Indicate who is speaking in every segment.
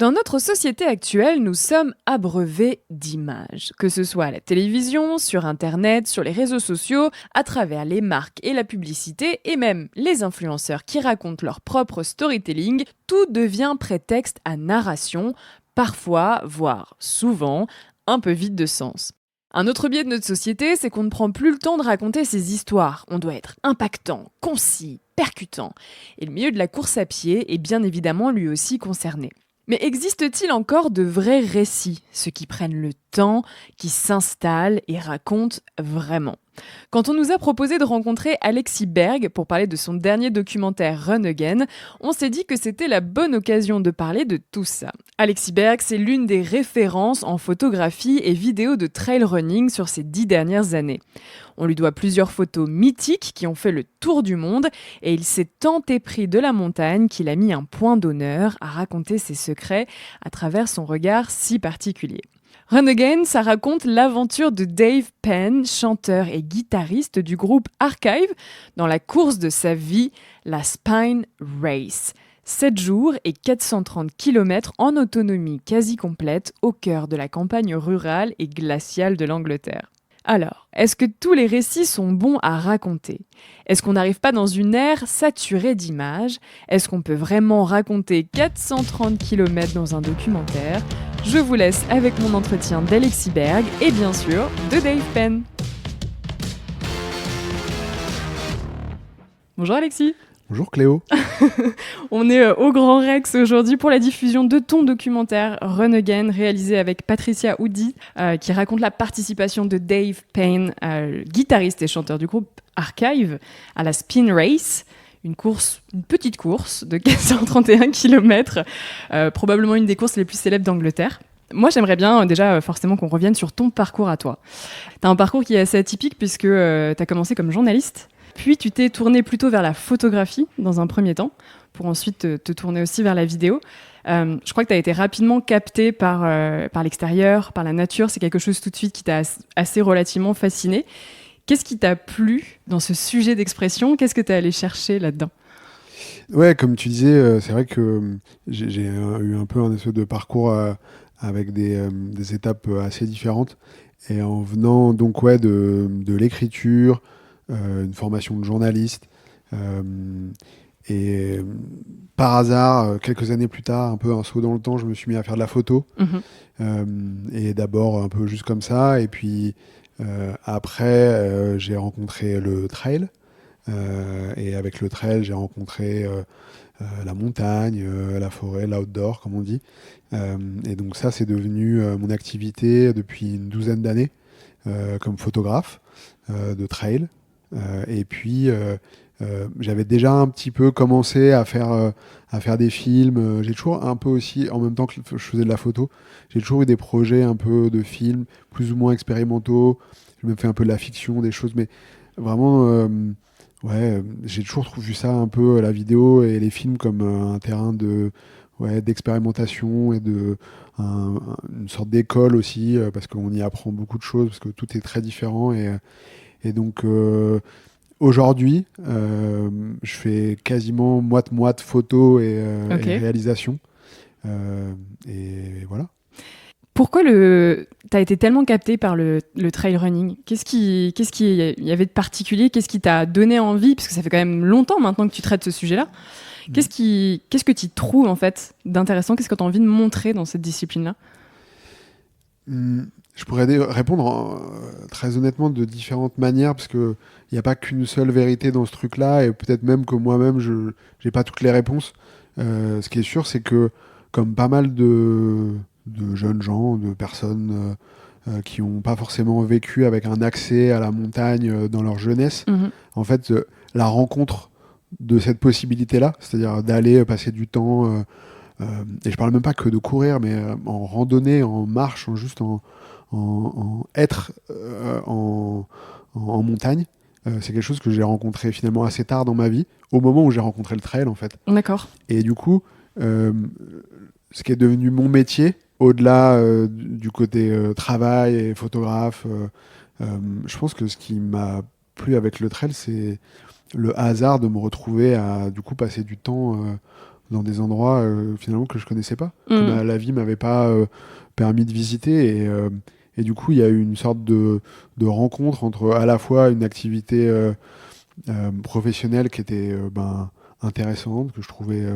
Speaker 1: Dans notre société actuelle, nous sommes abreuvés d'images, que ce soit à la télévision, sur Internet, sur les réseaux sociaux, à travers les marques et la publicité, et même les influenceurs qui racontent leur propre storytelling, tout devient prétexte à narration, parfois, voire souvent, un peu vide de sens. Un autre biais de notre société, c'est qu'on ne prend plus le temps de raconter ses histoires. On doit être impactant, concis, percutant. Et le milieu de la course à pied est bien évidemment lui aussi concerné. Mais existe-t-il encore de vrais récits, ceux qui prennent le temps, qui s'installent et racontent vraiment? Quand on nous a proposé de rencontrer Alexis Berg pour parler de son dernier documentaire Run Again, on s'est dit que c'était la bonne occasion de parler de tout ça. Alexis Berg, c'est l'une des références en photographie et vidéo de trail running sur ces 10 dernières années. On lui doit plusieurs photos mythiques qui ont fait le tour du monde et il s'est tant épris de la montagne qu'il a mis un point d'honneur à raconter ses secrets à travers son regard si particulier. Run Again, ça raconte l'aventure de Dave Penn, chanteur et guitariste du groupe Archive, dans la course de sa vie, la Spine Race. 7 jours et 430 km en autonomie quasi complète au cœur de la campagne rurale et glaciale de l'Angleterre. Alors, est-ce que tous les récits sont bons à raconter? Est-ce qu'on n'arrive pas dans une ère saturée d'images? Est-ce qu'on peut vraiment raconter 430 km dans un documentaire? Je vous laisse avec mon entretien d'Alexis Berg et bien sûr de Dave Penn. Bonjour Alexis.
Speaker 2: Bonjour Cléo.
Speaker 1: On est au Grand Rex aujourd'hui pour la diffusion de ton documentaire Run Again, réalisé avec Patricia Oudi, qui raconte la participation de Dave Penn, guitariste et chanteur du groupe Archive, à la Spin Race. Une petite course de 431 km, probablement une des courses les plus célèbres d'Angleterre. Moi, j'aimerais bien déjà forcément qu'on revienne sur ton parcours à toi. Tu as un parcours qui est assez atypique puisque tu as commencé comme journaliste, puis tu t'es tourné plutôt vers la photographie dans un premier temps, pour ensuite te tourner aussi vers la vidéo. Je crois que tu as été rapidement capté par l'extérieur, par la nature. C'est quelque chose tout de suite qui t'a assez relativement fasciné. Qu'est-ce qui t'a plu dans ce sujet d'expression? Qu'est-ce que tu es allé chercher là-dedans?
Speaker 2: Ouais, comme tu disais, c'est vrai que j'ai eu un peu un espèce de parcours avec des étapes assez différentes. Et en venant donc de l'écriture, une formation de journaliste, et par hasard, quelques années plus tard, un peu un saut dans le temps, je me suis mis à faire de la photo. Et d'abord un peu juste comme ça, et puis après, j'ai rencontré le trail. Et avec le trail, j'ai rencontré la montagne, la forêt, l'outdoor, comme on dit. Et donc ça, c'est devenu mon activité depuis une douzaine d'années comme photographe de trail. Et puis, j'avais déjà un petit peu commencé à faire des films. J'ai toujours un peu aussi, en même temps que je faisais de la photo, j'ai toujours eu des projets un peu de films, plus ou moins expérimentaux. J'ai même fait un peu de la fiction, des choses, mais vraiment... j'ai toujours vu ça un peu, la vidéo et les films, comme un terrain d'expérimentation et une sorte d'école aussi, parce qu'on y apprend beaucoup de choses, parce que tout est très différent. Et donc, aujourd'hui, je fais quasiment moite-moite photo et réalisation. Et voilà.
Speaker 1: Pourquoi t'as été tellement capté par le trail running? Qu'est-ce qui y avait de particulier? Qu'est-ce qui t'a donné envie? Parce que ça fait quand même longtemps maintenant que tu traites ce sujet-là. Qu'est-ce que tu trouves en fait d'intéressant? Qu'est-ce que tu as envie de montrer dans cette discipline-là?
Speaker 2: Je pourrais répondre très honnêtement de différentes manières, parce qu'il n'y a pas qu'une seule vérité dans ce truc-là, et peut-être même que moi-même, je n'ai pas toutes les réponses. Ce qui est sûr, c'est que comme pas mal de jeunes gens, de personnes qui n'ont pas forcément vécu avec un accès à la montagne dans leur jeunesse, en fait, la rencontre de cette possibilité-là, c'est-à-dire d'aller passer du temps, et je parle même pas que de courir, mais en randonnée, en marche, juste en être en montagne, c'est quelque chose que j'ai rencontré finalement assez tard dans ma vie, au moment où j'ai rencontré le trail en fait.
Speaker 1: D'accord.
Speaker 2: Et du coup, ce qui est devenu mon métier, au-delà du côté travail et photographe, je pense que ce qui m'a plu avec le trail, c'est le hasard de me retrouver à du coup passer du temps dans des endroits finalement que je connaissais pas, que la vie m'avait pas permis de visiter. Et du coup, il y a eu une sorte de rencontre entre à la fois une activité professionnelle qui était intéressante, que je trouvais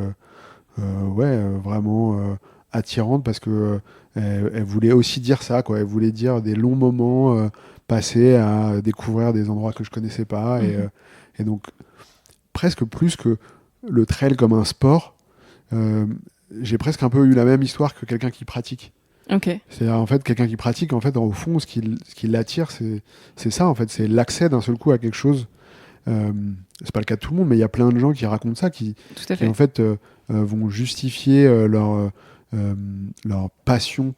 Speaker 2: vraiment attirante parce que elle voulait aussi dire ça, quoi. Elle voulait dire des longs moments passés à découvrir des endroits que je connaissais pas. Et donc, presque plus que le trail comme un sport, j'ai presque un peu eu la même histoire que quelqu'un qui pratique.
Speaker 1: Okay.
Speaker 2: C'est-à-dire, en fait, quelqu'un qui pratique, en fait, au fond, ce qui l'attire, c'est ça, en fait, c'est l'accès d'un seul coup à quelque chose. C'est pas le cas de tout le monde, mais il y a plein de gens qui racontent ça, qui en fait, vont justifier leur passion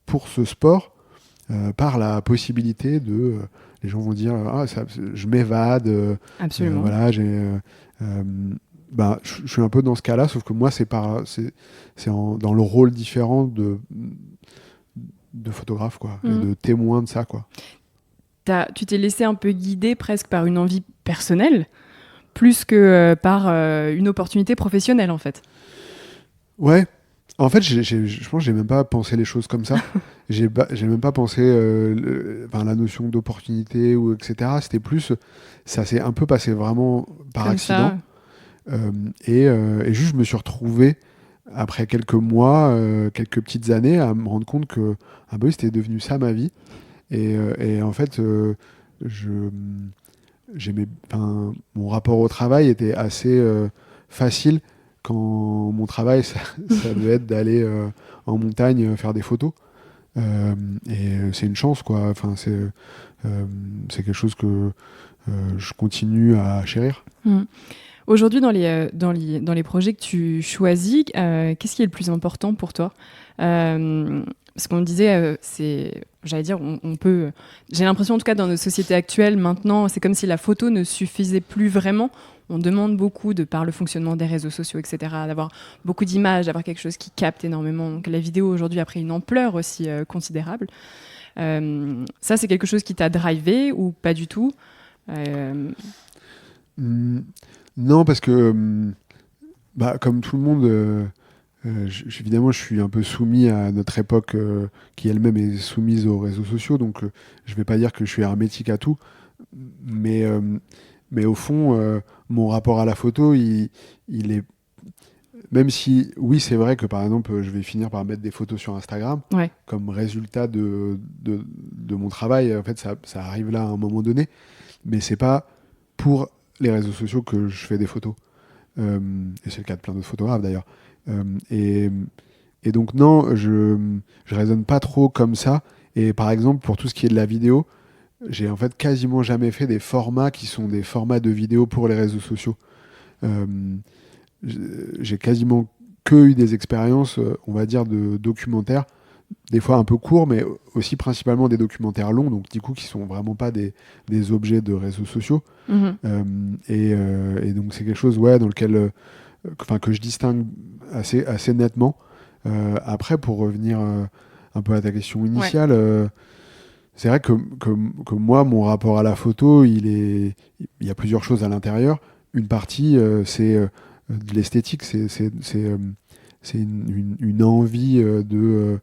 Speaker 2: pour ce sport par la possibilité de... les gens vont dire, je m'évade.
Speaker 1: Absolument.
Speaker 2: Voilà, je suis un peu dans ce cas-là, sauf que moi, c'est dans le rôle différent de photographe, quoi, et de témoin de ça, quoi.
Speaker 1: Tu t'es laissé un peu guider presque par une envie personnelle, plus que par une opportunité professionnelle, en fait.
Speaker 2: Ouais. En fait, je pense que j'ai même pas pensé les choses comme ça. J'ai même pas pensé la notion d'opportunité ou etc. C'était plus, ça s'est un peu passé vraiment par
Speaker 1: comme
Speaker 2: accident. Et juste, je me suis retrouvé après quelques mois, quelques petites années, à me rendre compte que c'était devenu ça ma vie. Et en fait, mon rapport au travail était assez facile quand mon travail, ça devait être d'aller en montagne faire des photos. Et c'est une chance, quoi. Enfin, c'est quelque chose que je continue à chérir.
Speaker 1: Aujourd'hui, dans les projets que tu choisis, qu'est-ce qui est le plus important pour toi ? Parce qu'on disait, j'allais dire, on peut... J'ai l'impression, en tout cas, dans nos sociétés actuelles, maintenant, c'est comme si la photo ne suffisait plus vraiment. On demande beaucoup, par le fonctionnement des réseaux sociaux, etc., d'avoir beaucoup d'images, d'avoir quelque chose qui capte énormément. Donc la vidéo, aujourd'hui, a pris une ampleur aussi considérable. Ça, c'est quelque chose qui t'a drivé ou pas du tout ?
Speaker 2: Non, parce que, comme tout le monde... évidemment, je suis un peu soumis à notre époque qui elle-même est soumise aux réseaux sociaux, donc je vais pas dire que je suis hermétique à tout, mais au fond, mon rapport à la photo, il est... Même si, oui, c'est vrai que par exemple, je vais finir par mettre des photos sur Instagram, comme résultat de mon travail, en fait, ça arrive là à un moment donné, mais c'est pas pour les réseaux sociaux que je fais des photos. Et c'est le cas de plein d'autres photographes d'ailleurs. Et donc non, je raisonne pas trop comme ça. Et par exemple, pour tout ce qui est de la vidéo, j'ai en fait quasiment jamais fait des formats qui sont des formats de vidéo pour les réseaux sociaux. J'ai quasiment que eu des expériences, on va dire, de documentaires, des fois un peu courts, mais aussi principalement des documentaires longs, donc du coup qui sont vraiment pas des objets de réseaux sociaux. Et donc c'est quelque chose, dans lequel que je distingue assez nettement. Après, pour revenir un peu à ta question initiale, c'est vrai que moi, mon rapport à la photo, il y a plusieurs choses à l'intérieur. Une partie, c'est de l'esthétique, c'est une envie de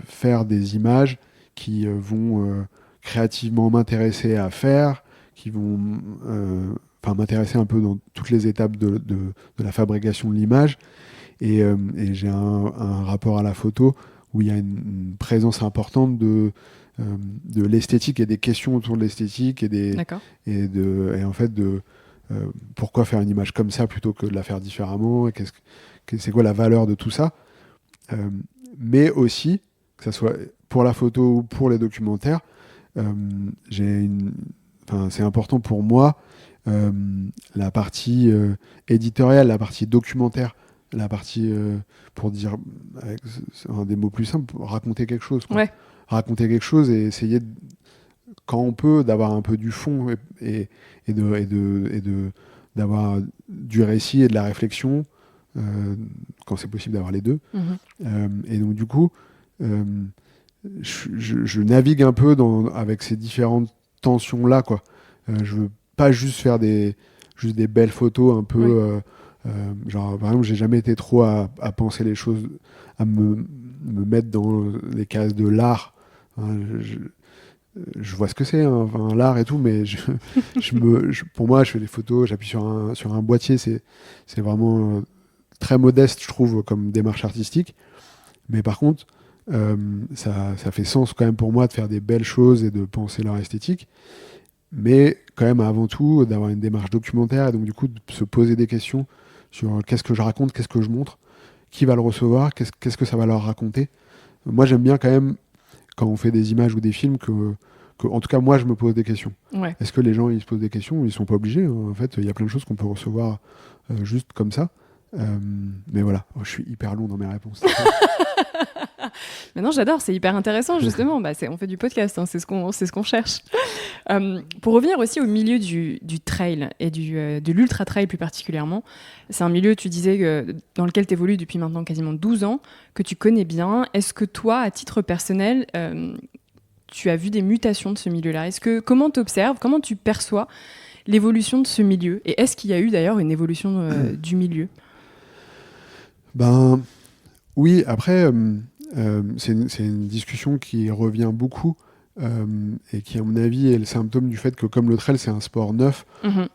Speaker 2: faire des images qui vont créativement m'intéresser à faire, qui vont m'intéresser un peu dans toutes les étapes de la fabrication de l'image. Et j'ai un rapport à la photo où il y a une présence importante de l'esthétique et des questions autour de l'esthétique et en fait pourquoi faire une image comme ça plutôt que de la faire différemment, et c'est quoi la valeur de tout ça, mais aussi, que ça soit pour la photo ou pour les documentaires, c'est important pour moi la partie éditoriale, la partie documentaire, la partie, pour dire avec des mots plus simples, raconter quelque chose. Raconter quelque chose et essayer, quand on peut, d'avoir un peu du fond et d'avoir du récit et de la réflexion, quand c'est possible d'avoir les deux. Et donc du coup, je navigue un peu avec ces différentes tensions-là, quoi. Je veux pas juste faire des belles photos un peu Genre, par exemple, j'ai jamais été trop à penser les choses, à me mettre dans les cases de l'art. Hein, je vois ce que c'est, hein, enfin, l'art et tout, mais pour moi, je fais des photos, j'appuie sur un boîtier, c'est vraiment très modeste, je trouve, comme démarche artistique. Mais par contre, ça fait sens quand même pour moi de faire des belles choses et de penser leur esthétique. Mais quand même, avant tout, d'avoir une démarche documentaire et donc du coup, de se poser des questions sur qu'est-ce que je raconte, qu'est-ce que je montre, qui va le recevoir, qu'est-ce que ça va leur raconter. Moi, j'aime bien quand même, quand on fait des images ou des films, en tout cas, moi, je me pose des questions.
Speaker 1: Ouais.
Speaker 2: Est-ce que les gens, ils se posent des questions? Ils sont pas obligés, hein. En fait, il y a plein de choses qu'on peut recevoir juste comme ça. Mais voilà, je suis hyper long dans mes réponses.
Speaker 1: Mais non, j'adore, c'est hyper intéressant justement. On fait du podcast, hein, c'est ce qu'on cherche. Pour revenir aussi au milieu du trail et de l'ultra trail plus particulièrement, c'est un milieu, tu disais, dans lequel tu évolues depuis maintenant quasiment 12 ans, que tu connais bien. Est-ce que toi, à titre personnel, tu as vu des mutations de ce milieu-là? Comment tu observes, comment tu perçois l'évolution de ce milieu? Et est-ce qu'il y a eu d'ailleurs une évolution du milieu?
Speaker 2: Ben oui, après, c'est une discussion qui revient beaucoup et qui, à mon avis, est le symptôme du fait que comme le trail, c'est un sport neuf,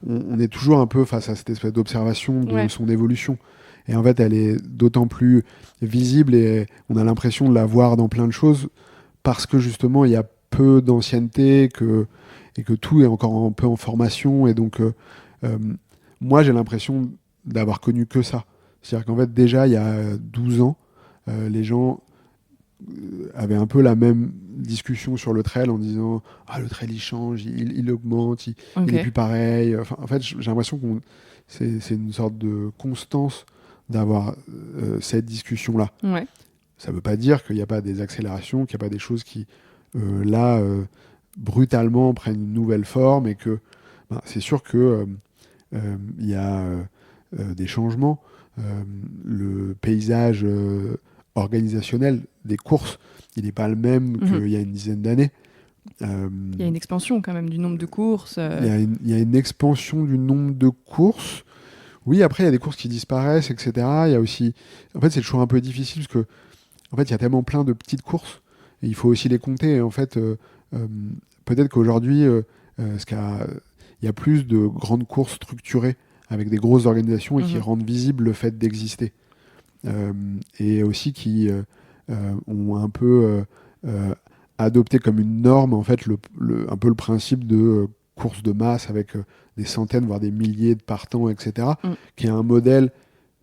Speaker 2: on est toujours un peu face à cette espèce d'observation de son évolution. Et en fait, elle est d'autant plus visible et on a l'impression de la voir dans plein de choses parce que justement, il y a peu d'ancienneté et que tout est encore un peu en formation. Et donc, moi, j'ai l'impression d'avoir connu que ça. C'est-à-dire qu'en fait, déjà, il y a 12 ans, les gens avaient un peu la même discussion sur le trail en disant « Ah, le trail, il change, il augmente, il est plus pareil. » Enfin, en fait, j'ai l'impression que c'est une sorte de constance d'avoir cette discussion-là.
Speaker 1: Ouais.
Speaker 2: Ça ne veut pas dire qu'il n'y a pas des accélérations, qu'il n'y a pas des choses qui, brutalement prennent une nouvelle forme et que c'est sûr que il y a des changements. Le paysage organisationnel des courses, il n'est pas le même qu'il y a une dizaine d'années.
Speaker 1: Il y a une expansion quand même du nombre de courses.
Speaker 2: Il y a une expansion du nombre de courses. Oui, après, il y a des courses qui disparaissent, etc. Il y a aussi... En fait, c'est toujours un peu difficile parce que en fait, il y a tellement plein de petites courses et il faut aussi les compter. Et en fait, peut-être qu'aujourd'hui, il y a plus de grandes courses structurées avec des grosses organisations et qui rendent visible le fait d'exister. Et aussi qui ont un peu adopté comme une norme en fait un peu le principe de course de masse avec des centaines voire des milliers de partants, etc. Qui est un modèle,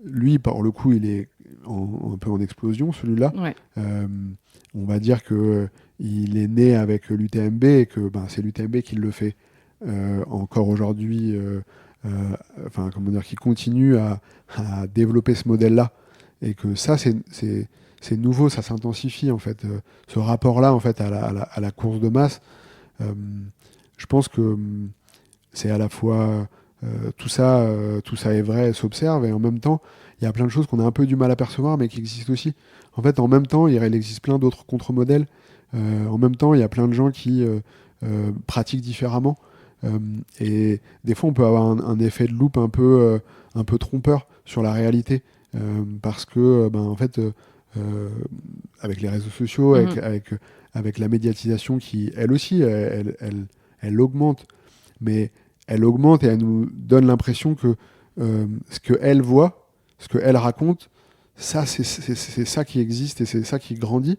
Speaker 2: lui par le coup il est un peu en explosion celui-là. On va dire que il est né avec l'UTMB et que c'est l'UTMB qui le fait encore aujourd'hui, comment dire, qui continue à développer ce modèle-là. Et que ça, c'est nouveau, ça s'intensifie en fait. Ce rapport-là en fait à la course de masse, je pense que c'est à la fois tout ça est vrai, s'observe et en même temps, il y a plein de choses qu'on a un peu du mal à percevoir, mais qui existent aussi. En fait, en même temps, il existe plein d'autres contre-modèles. En même temps, il y a plein de gens qui pratiquent différemment. Et des fois, on peut avoir un effet de loupe un peu trompeur sur la réalité. Parce que en fait avec les réseaux sociaux, avec la médiatisation qui elle aussi elle augmente, mais elle augmente et elle nous donne l'impression que ce qu'elle voit, ce qu'elle raconte, ça c'est ça qui existe et c'est ça qui grandit.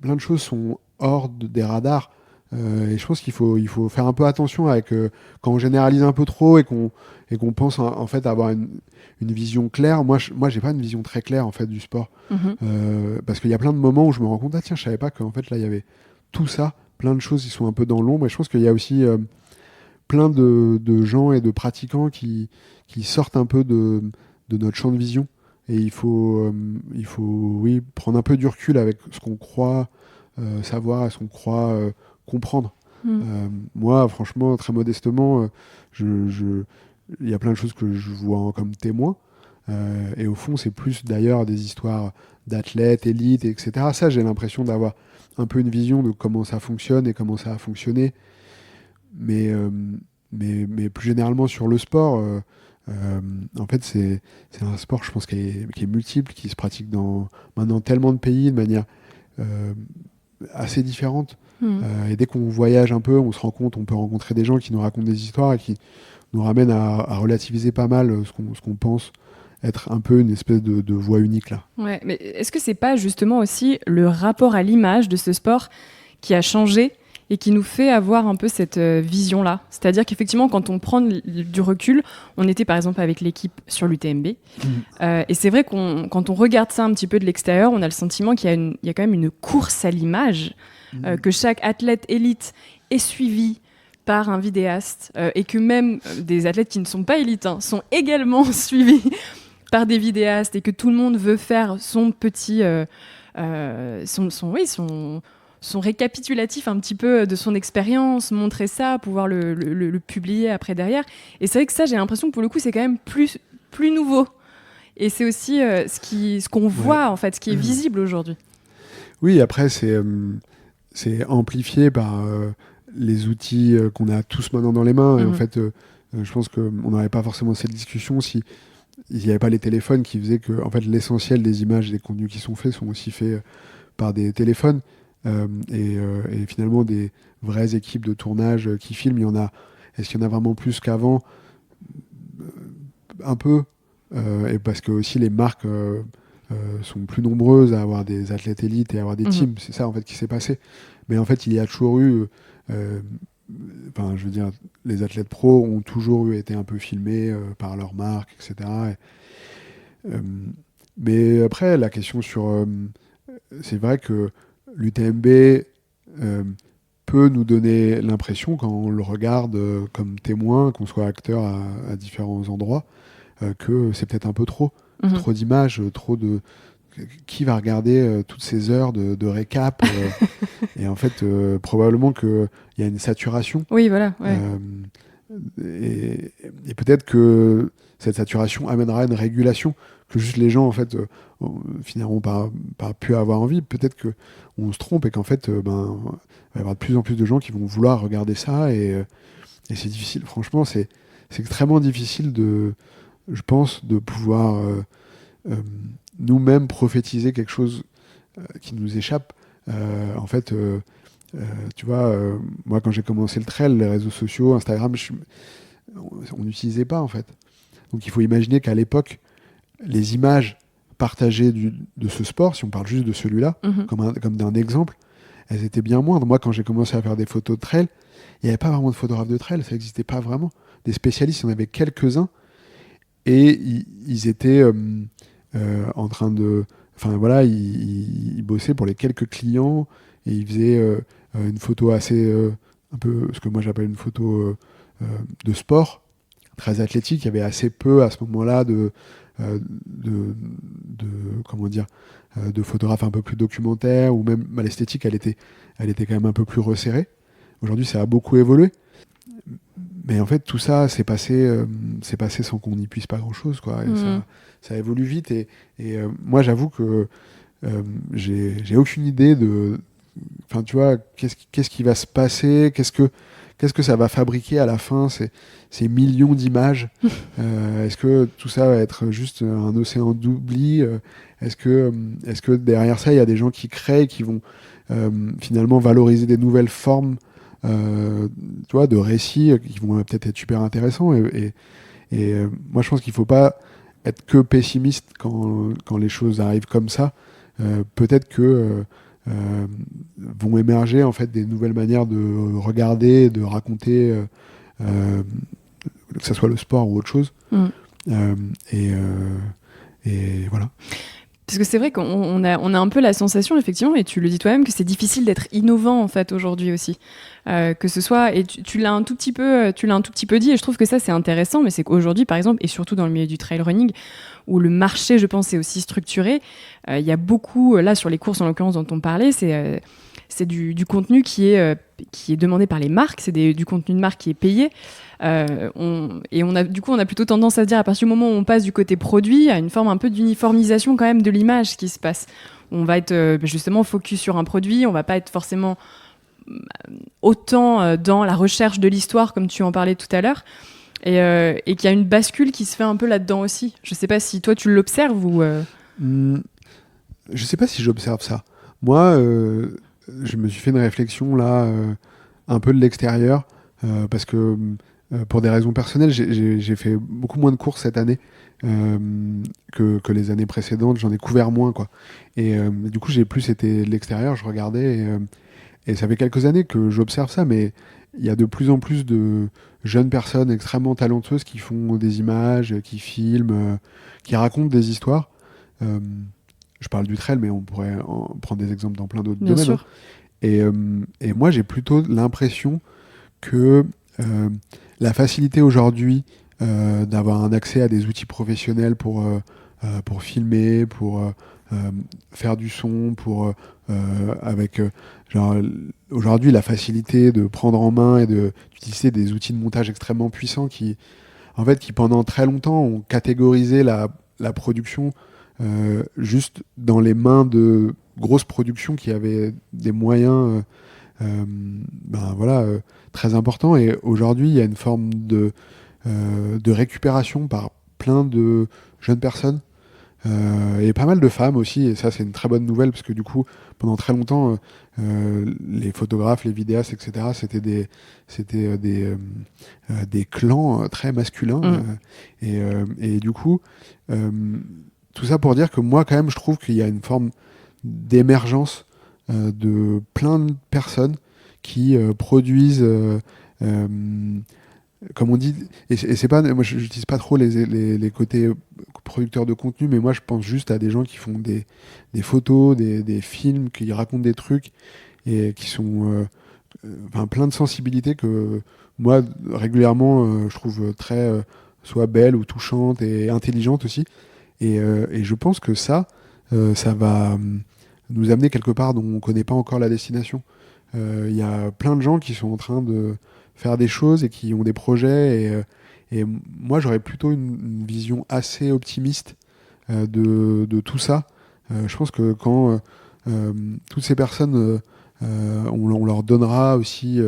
Speaker 2: Plein de choses sont hors des radars. Et je pense qu'il faut faire un peu attention avec quand on généralise un peu trop et qu'on pense en fait avoir une vision claire. Moi j'ai pas une vision très claire en fait du sport parce qu'il y a plein de moments où je me rends compte tiens, je savais pas qu'en fait là il y avait tout ça, plein de choses qui sont un peu dans l'ombre. Et je pense qu'il y a aussi plein de gens et de pratiquants qui sortent un peu de notre champ de vision. Et il faut oui prendre un peu du recul avec ce qu'on croit savoir et ce qu'on croit comprendre. Moi, franchement, très modestement, il y a plein de choses que je vois comme témoin. Et au fond, c'est plus d'ailleurs des histoires d'athlètes, élites, etc. Ça, j'ai l'impression d'avoir un peu une vision de comment ça fonctionne et comment ça a fonctionné. Mais plus généralement sur le sport, En fait, c'est un sport, je pense, qui est multiple, qui se pratique dans maintenant tellement de pays de manière assez différente. Et dès qu'on voyage un peu, on se rend compte, on peut rencontrer des gens qui nous racontent des histoires et qui nous ramènent à relativiser pas mal ce qu'on pense être un peu une espèce de voie unique là.
Speaker 1: Ouais, mais est-ce que c'est pas justement aussi le rapport à l'image de ce sport qui a changé et qui nous fait avoir un peu cette vision-là? C'est-à-dire qu'effectivement, quand on prend du recul, on était par exemple avec l'équipe sur l'UTMB, et c'est vrai quand on regarde ça un petit peu de l'extérieur, on a le sentiment qu'il y a quand même une course à l'image, que chaque athlète élite est suivi par un vidéaste, et que même des athlètes qui ne sont pas élites sont également suivis par des vidéastes, et que tout le monde veut faire son petit son récapitulatif un petit peu de son expérience, montrer ça, pouvoir le publier après derrière. Et c'est vrai que ça, j'ai l'impression que pour le coup, c'est quand même plus nouveau. Et c'est aussi ce qu'on voit, en fait, ce qui est visible aujourd'hui.
Speaker 2: Oui, après, c'est amplifié par les outils qu'on a tous maintenant dans les mains. Et en fait, je pense qu'on n'aurait pas forcément cette discussion si il n'y avait pas les téléphones qui faisaient que en fait, l'essentiel des images et des contenus qui sont faits sont aussi faits par des téléphones. Et finalement, des vraies équipes de tournage qui filment, est-ce qu'il y en a vraiment plus qu'avant? Un peu. Et parce que aussi les marques sont plus nombreuses à avoir des athlètes élites et à avoir des teams. C'est ça en fait qui s'est passé. Mais en fait, il y a toujours eu... je veux dire, les athlètes pros ont toujours été un peu filmés par leurs marques, etc. Mais après, la question sur... c'est vrai que l'UTMB peut nous donner l'impression, quand on le regarde comme témoin, qu'on soit acteur à différents endroits, que c'est peut-être un peu trop. Trop d'images, trop de... Qui va regarder toutes ces heures de récap et en fait, probablement qu'il y a une saturation.
Speaker 1: Oui, voilà. Ouais.
Speaker 2: Et peut-être que cette saturation amènera une régulation, que juste les gens, en fait, finiront par plus avoir envie. Peut-être qu'on se trompe et qu'en fait, il va y avoir de plus en plus de gens qui vont vouloir regarder ça. Et c'est difficile. Franchement, c'est extrêmement difficile je pense, de pouvoir nous-mêmes prophétiser quelque chose qui nous échappe. En fait, tu vois, moi, quand j'ai commencé le trail, les réseaux sociaux, Instagram, on n'utilisait pas, en fait. Donc, il faut imaginer qu'à l'époque, les images partagées de ce sport, si on parle juste de celui-là, comme d'un exemple, elles étaient bien moindres. Moi, quand j'ai commencé à faire des photos de trail, il n'y avait pas vraiment de photographes de trail, ça n'existait pas vraiment. Des spécialistes, il y en avait quelques-uns, et ils étaient en train de... Enfin, voilà, ils bossaient pour les quelques clients, et ils faisaient une photo assez... un peu ce que moi j'appelle une photo de sport, très athlétique. Il y avait assez peu à ce moment-là comment dire, de photographes un peu plus documentaires, ou même l'esthétique, elle était quand même un peu plus resserrée. Aujourd'hui, ça a beaucoup évolué. Mais en fait, tout ça s'est passé sans qu'on n'y puisse pas grand-chose, quoi. Et ça évolue vite. Et moi, j'avoue que j'ai aucune idée de... Enfin, tu vois, qu'est-ce qui va se passer, qu'est-ce que ça va fabriquer à la fin, ces millions d'images. Est-ce que tout ça va être juste un océan d'oubli? Est-ce que derrière ça, il y a des gens qui créent, qui vont finalement valoriser des nouvelles formes tu vois, de récits qui vont peut-être être super intéressants. Et moi, je pense qu'il ne faut pas être que pessimiste quand les choses arrivent comme ça. Peut-être que vont émerger en fait des nouvelles manières de regarder, de raconter, que ce soit le sport ou autre chose. Et voilà.
Speaker 1: Parce que c'est vrai qu'on a un peu la sensation, effectivement, et tu le dis toi-même, que c'est difficile d'être innovant en fait aujourd'hui aussi. Que ce soit, et tu l'as un tout petit peu dit, et je trouve que ça c'est intéressant, mais c'est qu'aujourd'hui, par exemple, et surtout dans le milieu du trail running, où le marché, je pense, est aussi structuré, il y a beaucoup, là sur les courses en l'occurrence dont on parlait, c'est du contenu qui est demandé par les marques, c'est du contenu de marque qui est payé. On a plutôt tendance à se dire, à partir du moment où on passe du côté produit, à une forme un peu d'uniformisation quand même de l'image qui se passe. On va être justement focus sur un produit, on va pas être forcément autant dans la recherche de l'histoire comme tu en parlais tout à l'heure. et qu'il y a une bascule qui se fait un peu là-dedans aussi. Je sais pas si toi tu l'observes ou...
Speaker 2: Je sais pas si j'observe ça. Moi, je me suis fait une réflexion là, un peu de l'extérieur, parce que pour des raisons personnelles, j'ai fait beaucoup moins de courses cette année que les années précédentes. J'en ai couvert moins, quoi. Et du coup, j'ai plus été de l'extérieur, je regardais, et ça fait quelques années que j'observe ça, mais il y a de plus en plus de jeunes personnes extrêmement talentueuses qui font des images, qui filment, qui racontent des histoires. Euh, je parle du trail, mais on pourrait prendre des exemples dans plein d'autres
Speaker 1: Bien
Speaker 2: domaines.
Speaker 1: sûr.
Speaker 2: Et moi, j'ai plutôt l'impression que la facilité aujourd'hui d'avoir un accès à des outils professionnels pour filmer, pour faire du son, avec genre, aujourd'hui la facilité de prendre en main et d'utiliser des outils de montage extrêmement puissants en fait, qui pendant très longtemps ont catégorisé la production juste dans les mains de grosses productions qui avaient des moyens voilà, très importants. Et aujourd'hui, il y a une forme de récupération par plein de jeunes personnes et pas mal de femmes aussi. Et ça, c'est une très bonne nouvelle parce que du coup, pendant très longtemps, les photographes, les vidéastes, etc., c'était des clans très masculins. Et du coup, euh, tout ça pour dire que moi, quand même, je trouve qu'il y a une forme d'émergence de plein de personnes qui produisent, euh, comme on dit, et c'est pas, moi, j'utilise pas trop les côtés producteurs de contenu, mais moi, je pense juste à des gens qui font des photos, des films, qui racontent des trucs et qui sont enfin, plein de sensibilités que moi, régulièrement, je trouve très soit belles ou touchantes et intelligentes aussi. Et je pense que ça va nous amener quelque part dont on ne connaît pas encore la destination. Il y a plein de gens qui sont en train de faire des choses et qui ont des projets. Et moi, j'aurais plutôt une vision assez optimiste de tout ça. Je pense que quand toutes ces personnes, on leur donnera aussi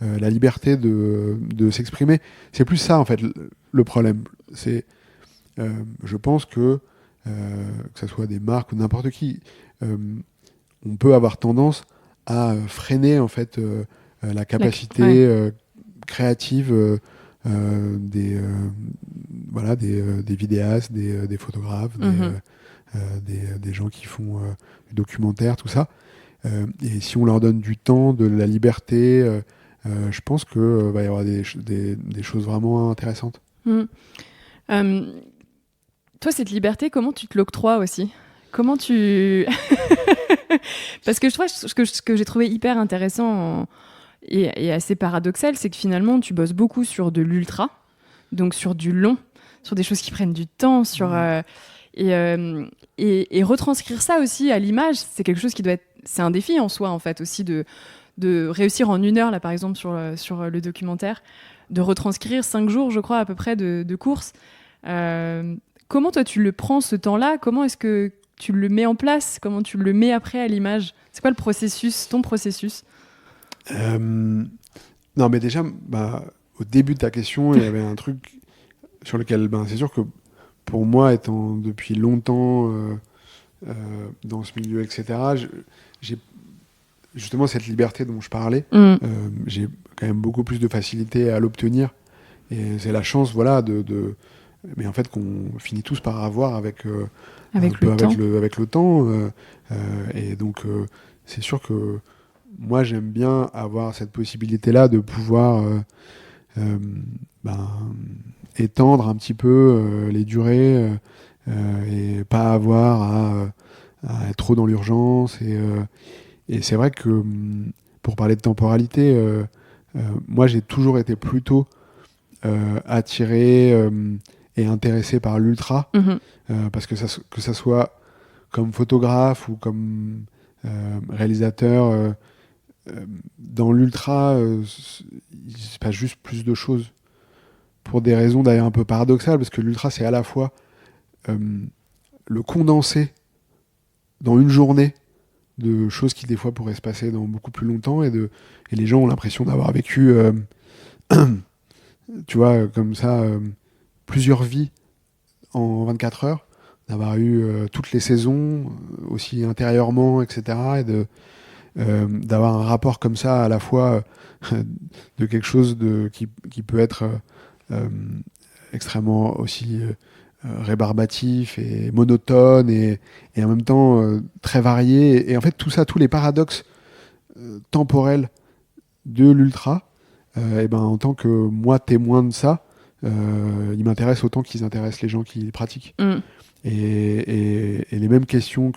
Speaker 2: la liberté de s'exprimer. C'est plus ça, en fait, le problème. Je pense que ce soit des marques ou n'importe qui, euh, on peut avoir tendance à freiner en fait la capacité créative des vidéastes, des photographes, des gens qui font du documentaire, tout ça. Et si on leur donne du temps, de la liberté, je pense que va y avoir des choses vraiment intéressantes.
Speaker 1: Euh, Toi, cette liberté, comment tu te l'octroies aussi? Comment tu... Parce que je trouve ce que j'ai trouvé hyper intéressant et assez paradoxal, c'est que finalement, tu bosses beaucoup sur de l'ultra, donc sur du long, sur des choses qui prennent du temps, et retranscrire ça aussi à l'image, c'est quelque chose qui doit être... C'est un défi en soi, en fait, aussi de réussir en 1 heure, là, par exemple, sur le documentaire, de retranscrire 5 jours, je crois, à peu près, de course. Comment toi tu le prends ce temps-là? Comment est-ce que tu le mets en place? Comment tu le mets après à l'image? C'est quoi le processus, ton processus?
Speaker 2: Non, mais déjà, au début de ta question, il y avait un truc sur lequel, c'est sûr que pour moi, étant depuis longtemps dans ce milieu, etc., j'ai justement cette liberté dont je parlais. J'ai quand même beaucoup plus de facilité à l'obtenir. Et c'est la chance, voilà, mais en fait, qu'on finit tous par avoir avec le temps. Et donc, c'est sûr que moi, j'aime bien avoir cette possibilité-là de pouvoir étendre un petit peu les durées et pas avoir à être trop dans l'urgence. Et c'est vrai que pour parler de temporalité, moi, j'ai toujours été plutôt attiré et intéressé par l'ultra, parce que ça soit comme photographe ou comme réalisateur, dans l'ultra, il se passe juste plus de choses. Pour des raisons d'ailleurs un peu paradoxales, parce que l'ultra, c'est à la fois le condensé dans une journée de choses qui des fois pourraient se passer dans beaucoup plus longtemps, et les gens ont l'impression d'avoir vécu tu vois, comme ça, plusieurs vies en 24 heures, d'avoir eu toutes les saisons, aussi intérieurement, etc. Et d'avoir un rapport comme ça à la fois de quelque chose qui peut être euh, extrêmement aussi rébarbatif et monotone et en même temps très varié. Et en fait, tout ça, tous les paradoxes temporels de l'ultra, et ben, en tant que moi témoin de ça, ils m'intéressent autant qu'ils intéressent les gens qui les pratiquent. Et les mêmes questions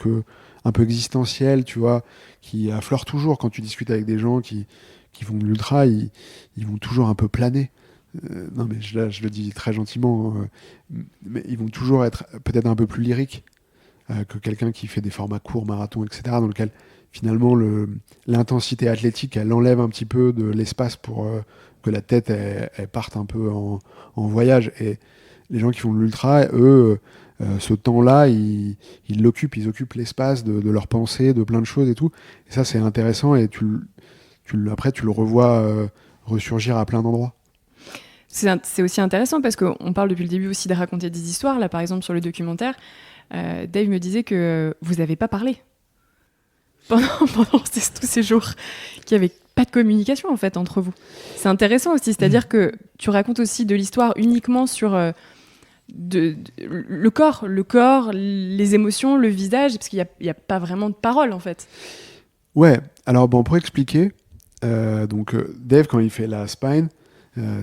Speaker 2: un peu existentielles, tu vois, qui affleurent toujours quand tu discutes avec des gens qui font de l'ultra, ils vont toujours un peu planer. Non, mais là, je le dis très gentiment, mais ils vont toujours être peut-être un peu plus lyriques que quelqu'un qui fait des formats courts, marathons, etc., dans lequel finalement l'intensité athlétique, elle enlève un petit peu de l'espace pour que la tête, elle parte un peu en voyage. Et les gens qui font de l'ultra, eux, ce temps-là, ils l'occupent, ils occupent l'espace de leur pensée, de plein de choses et tout. Et ça, c'est intéressant et après, tu le revois ressurgir à plein d'endroits.
Speaker 1: C'est aussi intéressant parce qu'on parle depuis le début aussi de raconter des histoires. Là, par exemple, sur le documentaire, Dave me disait que vous n'avez pas parlé pendant tous ces jours, qu'il n'y avait pas de communication en fait entre vous. C'est intéressant aussi, c'est-à-dire que tu racontes aussi de l'histoire uniquement sur le corps, les émotions, le visage, parce qu'il n'y a pas vraiment de parole en fait.
Speaker 2: Ouais, alors bon, pour expliquer, donc Dave, quand il fait la Spine,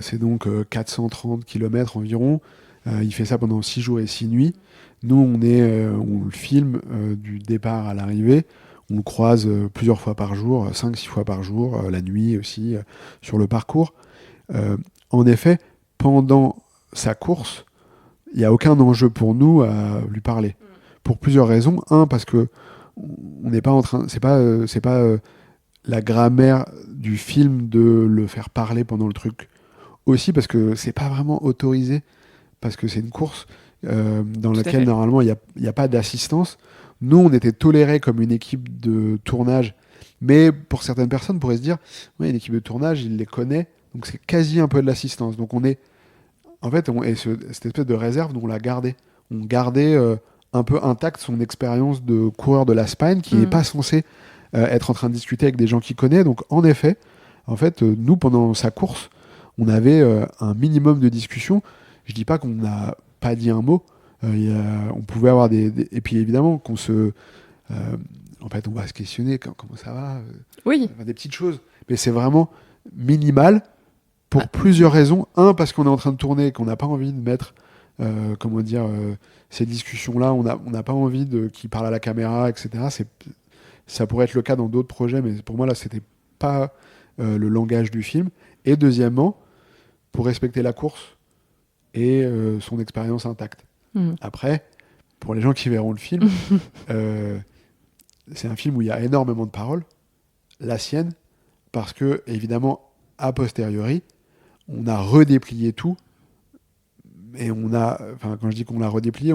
Speaker 2: c'est donc 430 km environ. Il fait ça pendant 6 jours et 6 nuits. Nous, on le filme du départ à l'arrivée. On le croise plusieurs fois par jour, 5-6 fois par jour, la nuit aussi, sur le parcours. En effet, pendant sa course, il n'y a aucun enjeu pour nous à lui parler. Pour plusieurs raisons. Un, parce que on n'est pas en train. C'est pas la grammaire du film de le faire parler pendant le truc. Aussi parce que c'est pas vraiment autorisé, parce que c'est une course dans laquelle normalement il n'y a pas d'assistance. Nous, on était tolérés comme une équipe de tournage, mais pour certaines personnes, on pourrait se dire, ouais, une équipe de tournage, il les connaît, donc c'est quasi un peu de l'assistance. Donc on est, en fait, cette espèce de réserve, on l'a gardée. On gardait un peu intacte son expérience de coureur de la Spine, qui n'est pas censé être en train de discuter avec des gens qu'il connaît. Donc en effet, nous, pendant sa course, on avait un minimum de discussion. Je dis pas qu'on n'a pas dit un mot. On pouvait avoir et puis évidemment qu'on en fait, on va se questionner comment ça va.
Speaker 1: Oui.
Speaker 2: Des petites choses. Mais c'est vraiment minimal pour plusieurs raisons. Un, parce qu'on est en train de tourner et qu'on n'a pas envie de mettre ces discussions-là. On n'a pas envie qu'ils parlent à la caméra, etc. Ça pourrait être le cas dans d'autres projets, mais pour moi, là, c'était pas le langage du film. Et deuxièmement, pour respecter la course et son expérience intacte. Après, pour les gens qui verront le film, c'est un film où il y a énormément de paroles, la sienne, parce que, évidemment, a posteriori, on a redéplié tout, et quand je dis qu'on l'a redéplié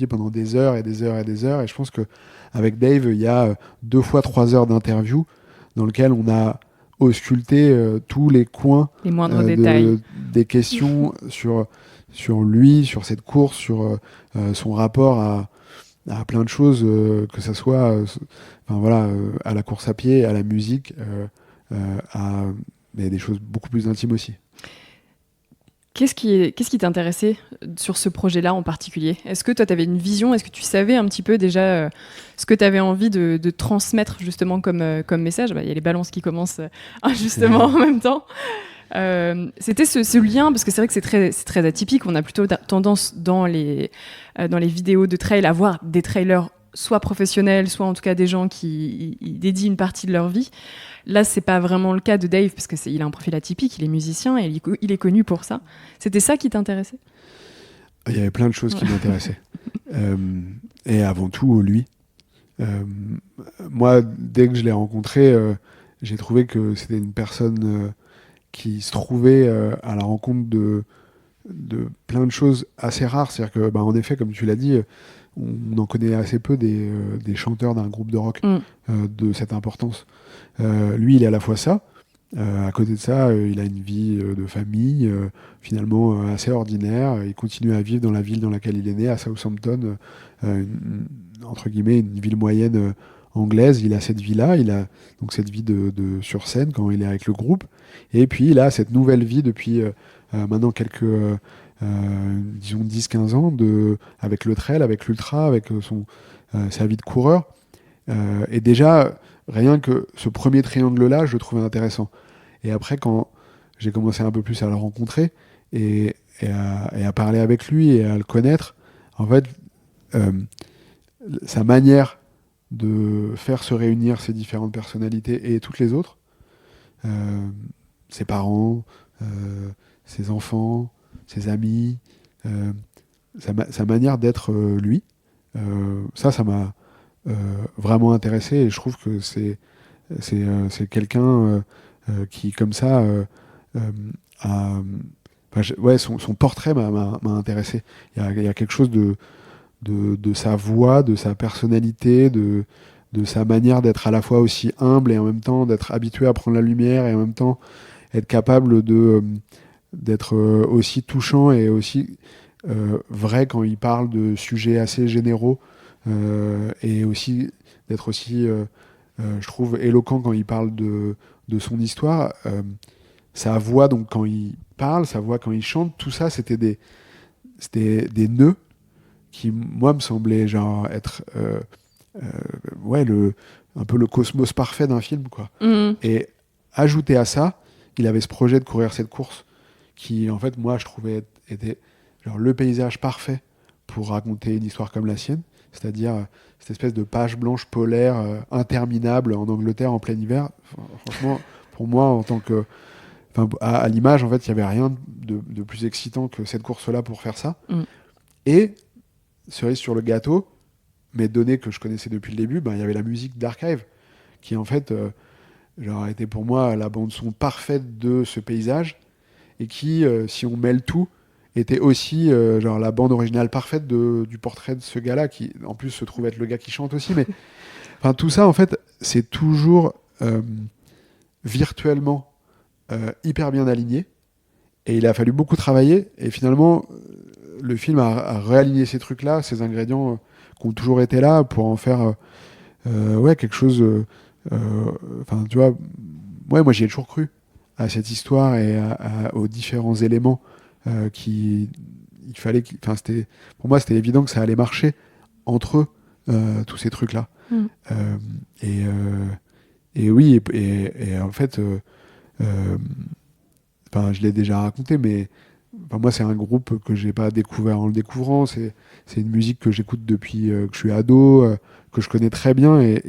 Speaker 2: pendant des heures et des heures et des heures, et je pense qu'avec Dave, il y a 2 fois 3 heures d'interview dans lequel on a ausculté tous les coins,
Speaker 1: les moindres détails
Speaker 2: des questions sur lui, sur cette course, sur son rapport à plein de choses, que ça soit à la course à pied, à la musique, mais des choses beaucoup plus intimes aussi.
Speaker 1: Qu'est-ce qui t'intéressait sur ce projet-là en particulier ? Est-ce que toi, tu avais une vision ? Est-ce que tu savais un petit peu déjà ce que tu avais envie de transmettre justement comme message ? Il y a les balances qui commencent justement en même temps. C'était ce lien, parce que c'est vrai que c'est très atypique. On a plutôt tendance dans les vidéos de trail à voir des trailers soit professionnels, soit en tout cas des gens qui dédient une partie de leur vie. Là, c'est pas vraiment le cas de Dave, parce qu'il a un profil atypique, il est musicien et il est connu pour ça. C'était ça qui t'intéressait ?
Speaker 2: Il y avait plein de choses qui m'intéressaient. Et avant tout, lui. Moi, dès que je l'ai rencontré, j'ai trouvé que c'était une personne qui se trouvait à la rencontre de plein de choses assez rares. C'est-à-dire que, en effet, comme tu l'as dit, on en connaît assez peu des chanteurs d'un groupe de rock de cette importance. Lui, il est à la fois ça, À côté de ça, il a une vie de famille finalement assez ordinaire. Il continue à vivre dans la ville dans laquelle il est né, à Southampton, entre guillemets, une ville moyenne anglaise. Il a cette vie-là, il a donc cette vie sur scène quand il est avec le groupe. Et puis il a cette nouvelle vie depuis maintenant disons 10-15 ans, avec le trail, avec l'ultra, avec sa vie de coureur. Et déjà, rien que ce premier triangle-là, je le trouvais intéressant. Et après, quand j'ai commencé un peu plus à le rencontrer et à parler avec lui et à le connaître, en fait, sa manière de faire se réunir ces différentes personnalités et toutes les autres, ses parents, ses enfants, ses amis, sa manière d'être lui, ça m'a vraiment intéressé, et je trouve que c'est quelqu'un qui, comme ça, a... ouais, son portrait m'a intéressé. Il y a quelque chose de sa voix, de sa personnalité, de sa manière d'être à la fois aussi humble et en même temps d'être habitué à prendre la lumière, et en même temps être capable d'être aussi touchant et aussi vrai quand il parle de sujets assez généraux, et aussi d'être aussi, je trouve, éloquent quand il parle de son histoire. Sa voix, donc quand il parle, sa voix quand il chante, tout ça, c'était des nœuds qui, moi, me semblaient genre être ouais, un peu le cosmos parfait d'un film, quoi. Et ajouté à ça, il avait ce projet de courir cette course qui, en fait, moi, je trouvais était genre le paysage parfait pour raconter une histoire comme la sienne, c'est-à-dire cette espèce de page blanche polaire interminable en Angleterre en plein hiver. Franchement, pour moi, en tant que... à l'image, en fait, il n'y avait rien de plus excitant que cette course-là pour faire ça. Et, cerise sur le gâteau, mais données que je connaissais depuis le début, il y avait la musique d'Archive, qui en fait genre, était pour moi la bande-son parfaite de ce paysage, et qui, si on mêle tout, était aussi genre la bande originale parfaite du portrait de ce gars-là, qui en plus se trouve être le gars qui chante aussi. Mais tout ça, en fait, c'est toujours virtuellement hyper bien aligné, et il a fallu beaucoup travailler, et finalement le film a réaligné ces trucs-là, ces ingrédients qui ont toujours été là, pour en faire ouais, quelque chose. Tu vois, ouais, moi j'y ai toujours cru à cette histoire et aux différents éléments il fallait. Pour moi, c'était évident que ça allait marcher entre eux, tous ces trucs-là. Et oui, et en fait, je l'ai déjà raconté, mais moi, c'est un groupe que j'ai pas découvert en le découvrant. C'est une musique que j'écoute depuis que je suis ado, que je connais très bien, et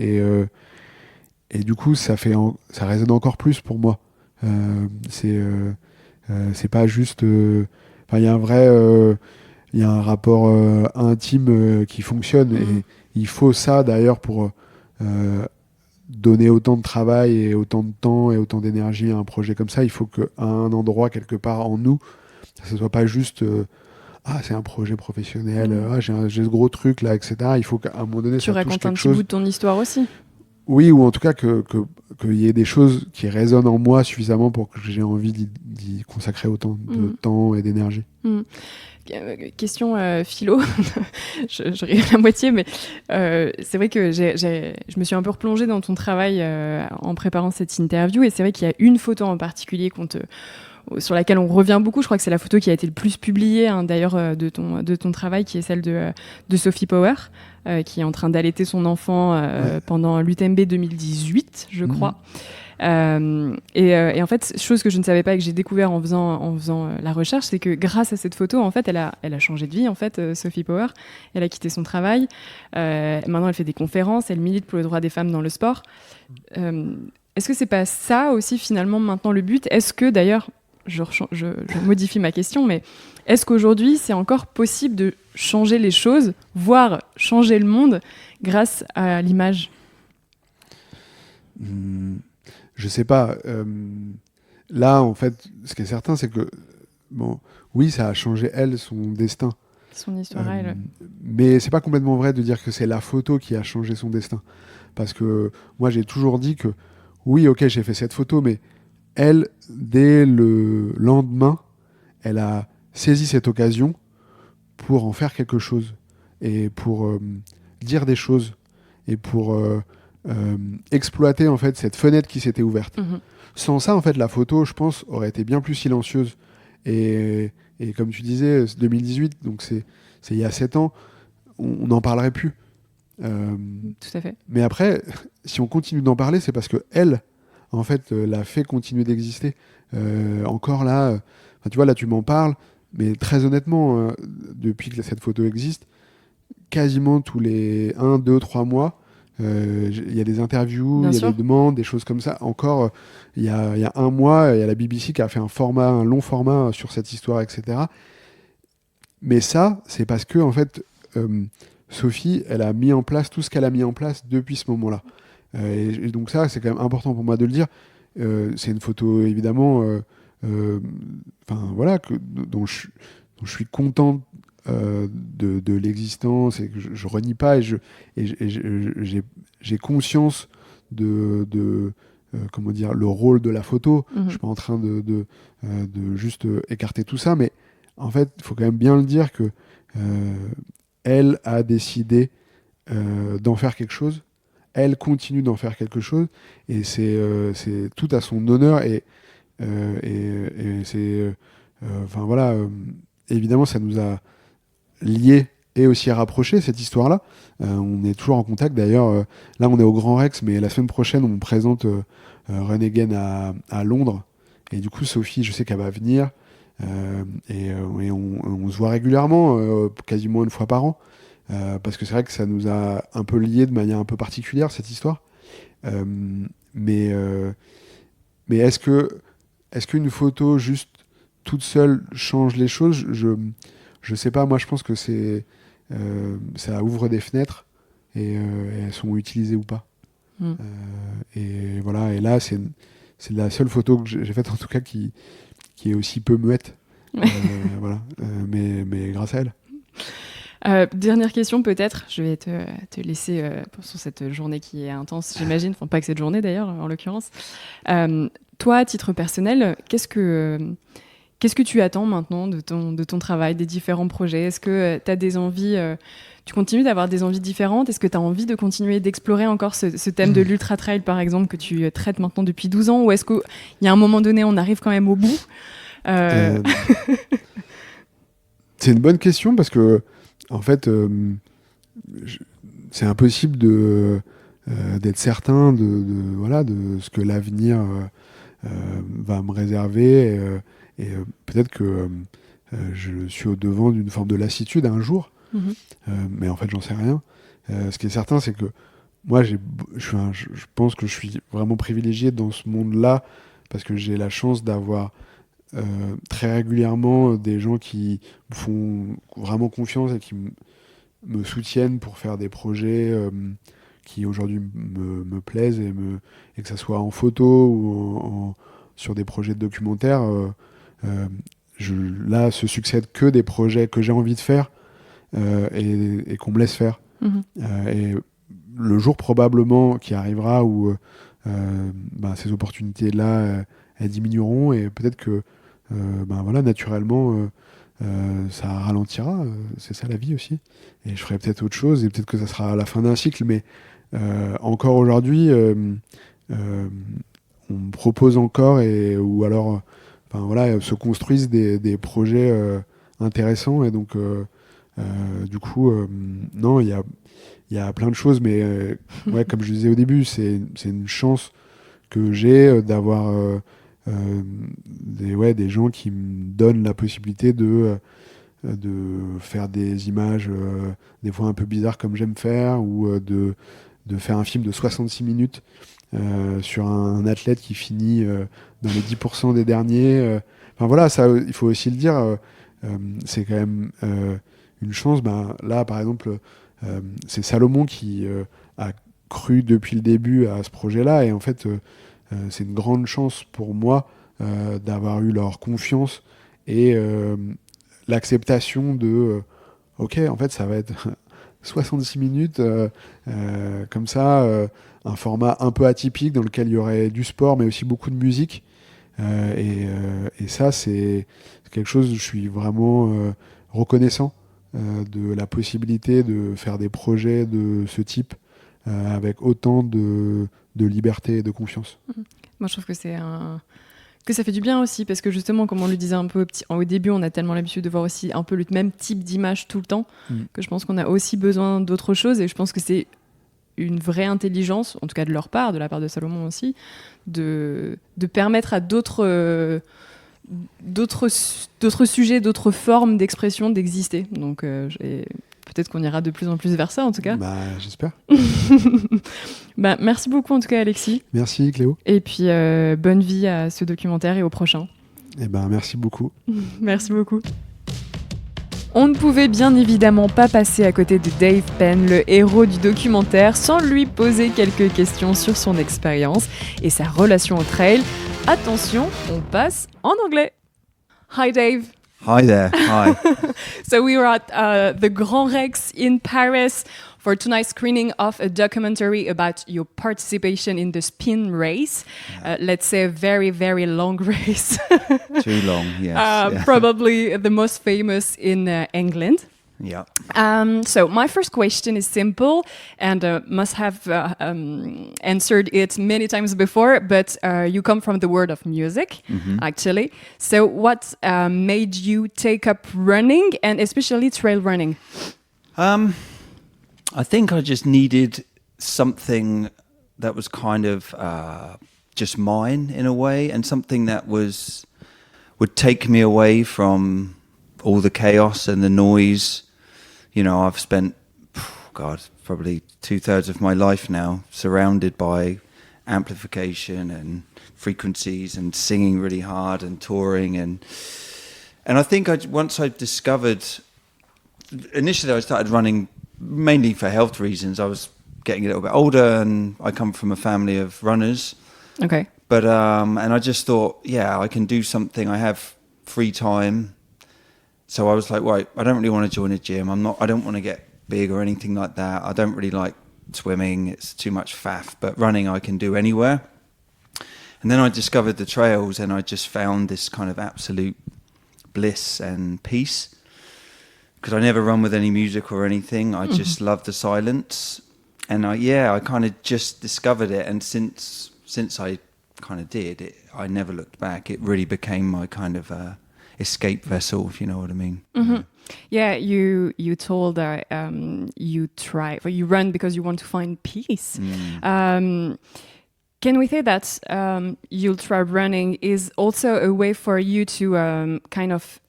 Speaker 2: du coup, ça résonne encore plus pour moi. C'est pas juste. Il y a il y a un rapport intime qui fonctionne, et il faut ça d'ailleurs pour donner autant de travail et autant de temps et autant d'énergie à un projet comme ça. Il faut qu'à un endroit, quelque part en nous, ça soit pas juste c'est un projet professionnel, j'ai ce gros truc là, etc. Il faut qu'à un moment donné,
Speaker 1: tu
Speaker 2: ça touche
Speaker 1: racontes un
Speaker 2: quelque
Speaker 1: petit
Speaker 2: chose.
Speaker 1: bout de ton histoire aussi.
Speaker 2: Oui, ou en tout cas qu'il y ait des choses qui résonnent en moi suffisamment pour que j'ai envie d'y consacrer autant de temps et d'énergie.
Speaker 1: Question philo, je ris à la moitié, mais c'est vrai que je me suis un peu replongée dans ton travail en préparant cette interview, et c'est vrai qu'il y a une photo en particulier sur laquelle on revient beaucoup. Je crois que c'est la photo qui a été le plus publiée, d'ailleurs, de ton travail, qui est celle de Sophie Power, qui est en train d'allaiter son enfant pendant l'UTMB 2018, je crois. Et en fait, chose que je ne savais pas et que j'ai découvert en faisant la recherche, c'est que grâce à cette photo, en fait, elle a changé de vie, en fait, Sophie Power. Elle a quitté son travail. Maintenant, elle fait des conférences, elle milite pour le droit des femmes dans le sport. Est-ce que c'est pas ça aussi, finalement, maintenant, le but ? Est-ce que, d'ailleurs, je modifie ma question, mais est-ce qu'aujourd'hui, c'est encore possible de changer les choses, voire changer le monde grâce à l'image ?
Speaker 2: Je sais pas. Là, en fait, ce qui est certain, c'est que, oui, ça a changé, elle, son destin.
Speaker 1: Son histoire à elle.
Speaker 2: Mais c'est pas complètement vrai de dire que c'est la photo qui a changé son destin. Parce que moi, j'ai toujours dit que, oui, ok, j'ai fait cette photo, mais elle, dès le lendemain, elle a saisi cette occasion pour en faire quelque chose et pour dire des choses et pour exploiter en fait cette fenêtre qui s'était ouverte. Sans ça, en fait, la photo, je pense, aurait été bien plus silencieuse. Et comme tu disais, 2018, donc c'est il y a 7 ans, on n'en parlerait plus.
Speaker 1: Tout à fait.
Speaker 2: Mais après, si on continue d'en parler, c'est parce que elle, en fait, l'a fait continuer d'exister. Encore là, tu vois, là, tu m'en parles, mais très honnêtement, depuis que cette photo existe, quasiment tous les 1, 2, 3 mois, il y a des interviews, il y a des demandes, des choses comme ça. Encore, il y a 1 mois, il y a la BBC qui a fait un long format sur cette histoire, etc. Mais ça, c'est parce que, en fait, Sophie, elle a mis en place tout ce qu'elle a mis en place depuis ce moment-là. Et donc ça, c'est quand même important pour moi de le dire. C'est une photo, évidemment, voilà, dont je suis content de l'existence et que je renie pas et j'ai conscience de comment dire, le rôle de la photo. Je suis pas en train de juste écarter tout ça, mais en fait, il faut quand même bien le dire que elle a décidé d'en faire quelque chose. Elle continue d'en faire quelque chose et c'est tout à son honneur et c'est enfin voilà, évidemment ça nous a liés et aussi rapprochés cette histoire-là. On est toujours en contact d'ailleurs. Là on est au Grand Rex, mais la semaine prochaine on présente Run Again à Londres et du coup Sophie, je sais qu'elle va venir et on se voit régulièrement, quasiment une fois par an. Parce que c'est vrai que ça nous a un peu liés de manière un peu particulière, cette histoire. Mais est-ce qu'une photo juste toute seule change les choses? Je sais pas, moi je pense que ça ouvre des fenêtres et elles sont utilisées ou pas. Et voilà, et là c'est la seule photo que j'ai faite en tout cas qui est aussi peu muette. Voilà, mais grâce à elle.
Speaker 1: Dernière question peut-être, je vais te laisser sur cette journée qui est intense, j'imagine, enfin pas que cette journée d'ailleurs en l'occurrence. Toi, à titre personnel, qu'est-ce que tu attends maintenant de ton travail, des différents projets? Est-ce que tu as des envies, tu continues d'avoir des envies différentes? Est-ce que tu as envie de continuer d'explorer encore ce thème de l'ultra-trail par exemple que tu traites maintenant depuis 12 ans? Ou est-ce qu'il y a un moment donné, on arrive quand même au bout?
Speaker 2: C'est une bonne question parce que en fait, c'est impossible d'être certain voilà, de ce que l'avenir va me réserver. Et peut-être que je suis au devant d'une forme de lassitude un jour. Mais en fait, j'en sais rien. Ce qui est certain, c'est que moi, je pense que je suis vraiment privilégié dans ce monde-là parce que j'ai la chance d'avoir très régulièrement des gens qui me font vraiment confiance et qui me soutiennent pour faire des projets qui aujourd'hui me plaisent et que ça soit en photo ou sur des projets de documentaire. Là, se succèdent que des projets que j'ai envie de faire et qu'on me laisse faire. Et le jour probablement qui arrivera où ces opportunités-là elles diminueront et peut-être que voilà, naturellement ça ralentira, c'est ça la vie aussi, et je ferai peut-être autre chose et peut-être que ça sera à la fin d'un cycle, mais encore aujourd'hui on me propose encore ou alors voilà, se construisent des projets intéressants et donc du coup non, il y a plein de choses, mais ouais, comme je disais au début, c'est une chance que j'ai d'avoir des gens qui me donnent la possibilité de faire des images des fois un peu bizarres comme j'aime faire, ou de faire un film de 66 minutes sur un athlète qui finit dans les 10% des derniers. Enfin voilà, ça, il faut aussi le dire, c'est quand même une chance. Là, par exemple, c'est Salomon qui a cru depuis le début à ce projet-là, et en fait c'est une grande chance pour moi d'avoir eu leur confiance et l'acceptation de ok, en fait ça va être 66 minutes comme ça, un format un peu atypique dans lequel il y aurait du sport mais aussi beaucoup de musique, Et ça, c'est quelque chose où je suis vraiment reconnaissant de la possibilité de faire des projets de ce type avec autant de liberté et de confiance.
Speaker 1: Moi, je trouve que que ça fait du bien aussi, parce que justement, comme on le disait un peu au début, on a tellement l'habitude de voir aussi un peu le même type d'image tout le temps, que je pense qu'on a aussi besoin d'autre chose, et je pense que c'est une vraie intelligence, en tout cas de leur part, de la part de Salomon aussi, de permettre à d'autres sujets, d'autres formes d'expression d'exister. Donc peut-être qu'on ira de plus en plus vers ça, en tout cas.
Speaker 2: J'espère.
Speaker 1: Merci beaucoup, en tout cas, Alexis.
Speaker 2: Merci, Cléo.
Speaker 1: Et puis, bonne vie à ce documentaire et au prochain.
Speaker 2: Merci beaucoup.
Speaker 1: Merci beaucoup. On ne pouvait bien évidemment pas passer à côté de Dave Penn, le héros du documentaire, sans lui poser quelques questions sur son expérience et sa relation au trail. Attention, on passe en anglais. Hi Dave.
Speaker 3: Hi there. Hi.
Speaker 1: So we were at the Grand Rex in Paris for tonight's screening of a documentary about your participation in the spin race. Let's say a very, very long race.
Speaker 3: Too long, yes.
Speaker 1: Probably the most famous in England.
Speaker 3: Yeah.
Speaker 1: So my first question is simple and must have answered it many times before, but you come from the world of music, actually. So what made you take up running and especially trail running?
Speaker 3: I think I just needed something that was kind of just mine in a way, and something that would take me away from all the chaos and the noise. You know, I've spent, probably 2/3 of my life now surrounded by amplification and frequencies and singing really hard and touring. And I think once I discovered, initially I started running mainly for health reasons. I was getting a little bit older and I come from a family of runners.
Speaker 1: Okay.
Speaker 3: But, and I just thought, yeah, I can do something. I have free time. So I was like, right, I don't really want to join a gym. I don't want to get big or anything like that. I don't really like swimming. It's too much faff. But running I can do anywhere. And then I discovered the trails and I just found this kind of absolute bliss and peace. Because I never run with any music or anything. I just love the silence. And I kind of just discovered it. And since I kind of did it, I never looked back. It really became my kind of escape vessel, if you know what I mean.
Speaker 1: Yeah, you told you run because you want to find peace. Can we say that ultra running is also a way for you to kind of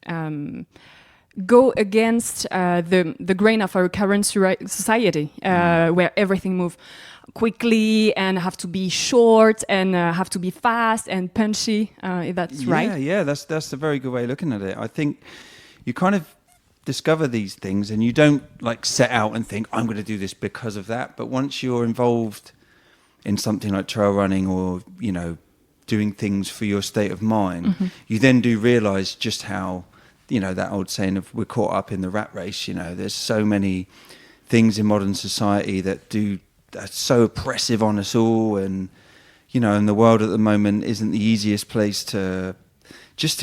Speaker 1: go against the grain of our current society, where everything moves quickly and have to be short and have to be fast and punchy? If that's right?
Speaker 3: Yeah, that's a very good way of looking at it. I think you kind of discover these things and you don't like set out and think, I'm going to do this because of that. But once you're involved in something like trail running or, you know, doing things for your state of mind, you then do realize just how, you know, that old saying of we're caught up in the rat race. You know, there's so many things in modern society that are so oppressive on us all, and you know, and the world at the moment isn't the easiest place to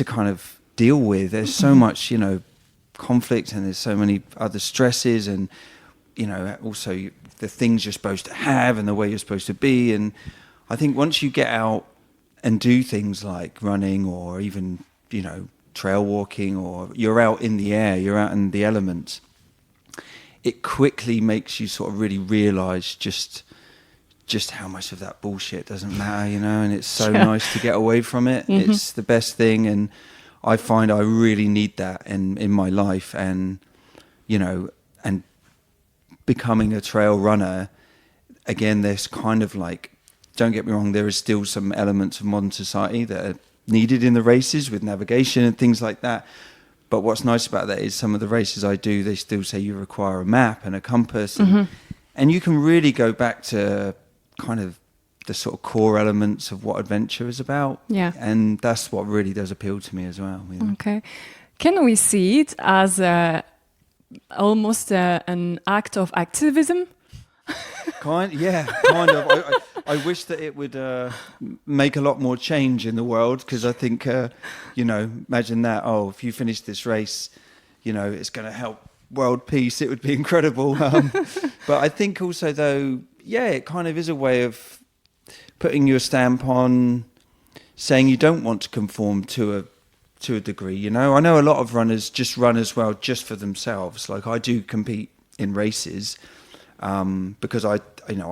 Speaker 3: kind of deal with. There's so much, you know, conflict, and there's so many other stresses, and you know, also the things you're supposed to have and the way you're supposed to be. And I think once you get out and do things like running or even, you know, trail walking, or you're out in the air, you're out in the elements, it quickly makes you sort of really realize just how much of that bullshit doesn't matter, you know, and it's so nice to get away from it. It's the best thing, and I find I really need that in my life. And you know, and becoming a trail runner, again, there's kind of like, don't get me wrong, there is still some elements of modern society that are needed in the races with navigation and things like that. But what's nice about that is some of the races I do, they still say you require a map and a compass. And you can really go back to kind of the sort of core elements of what adventure is about. Yeah. And that's what really does appeal to me as well. You know?
Speaker 1: Okay. Can we see it as almost an act of activism?
Speaker 3: Kind of. I wish that it would make a lot more change in the world, because I think, imagine that. Oh, if you finish this race, it's going to help world peace. It would be incredible. But I think also, though, it kind of is a way of putting your stamp on saying you don't want to conform to a degree. I know a lot of runners just run as well just for themselves. Like, I do compete in races because I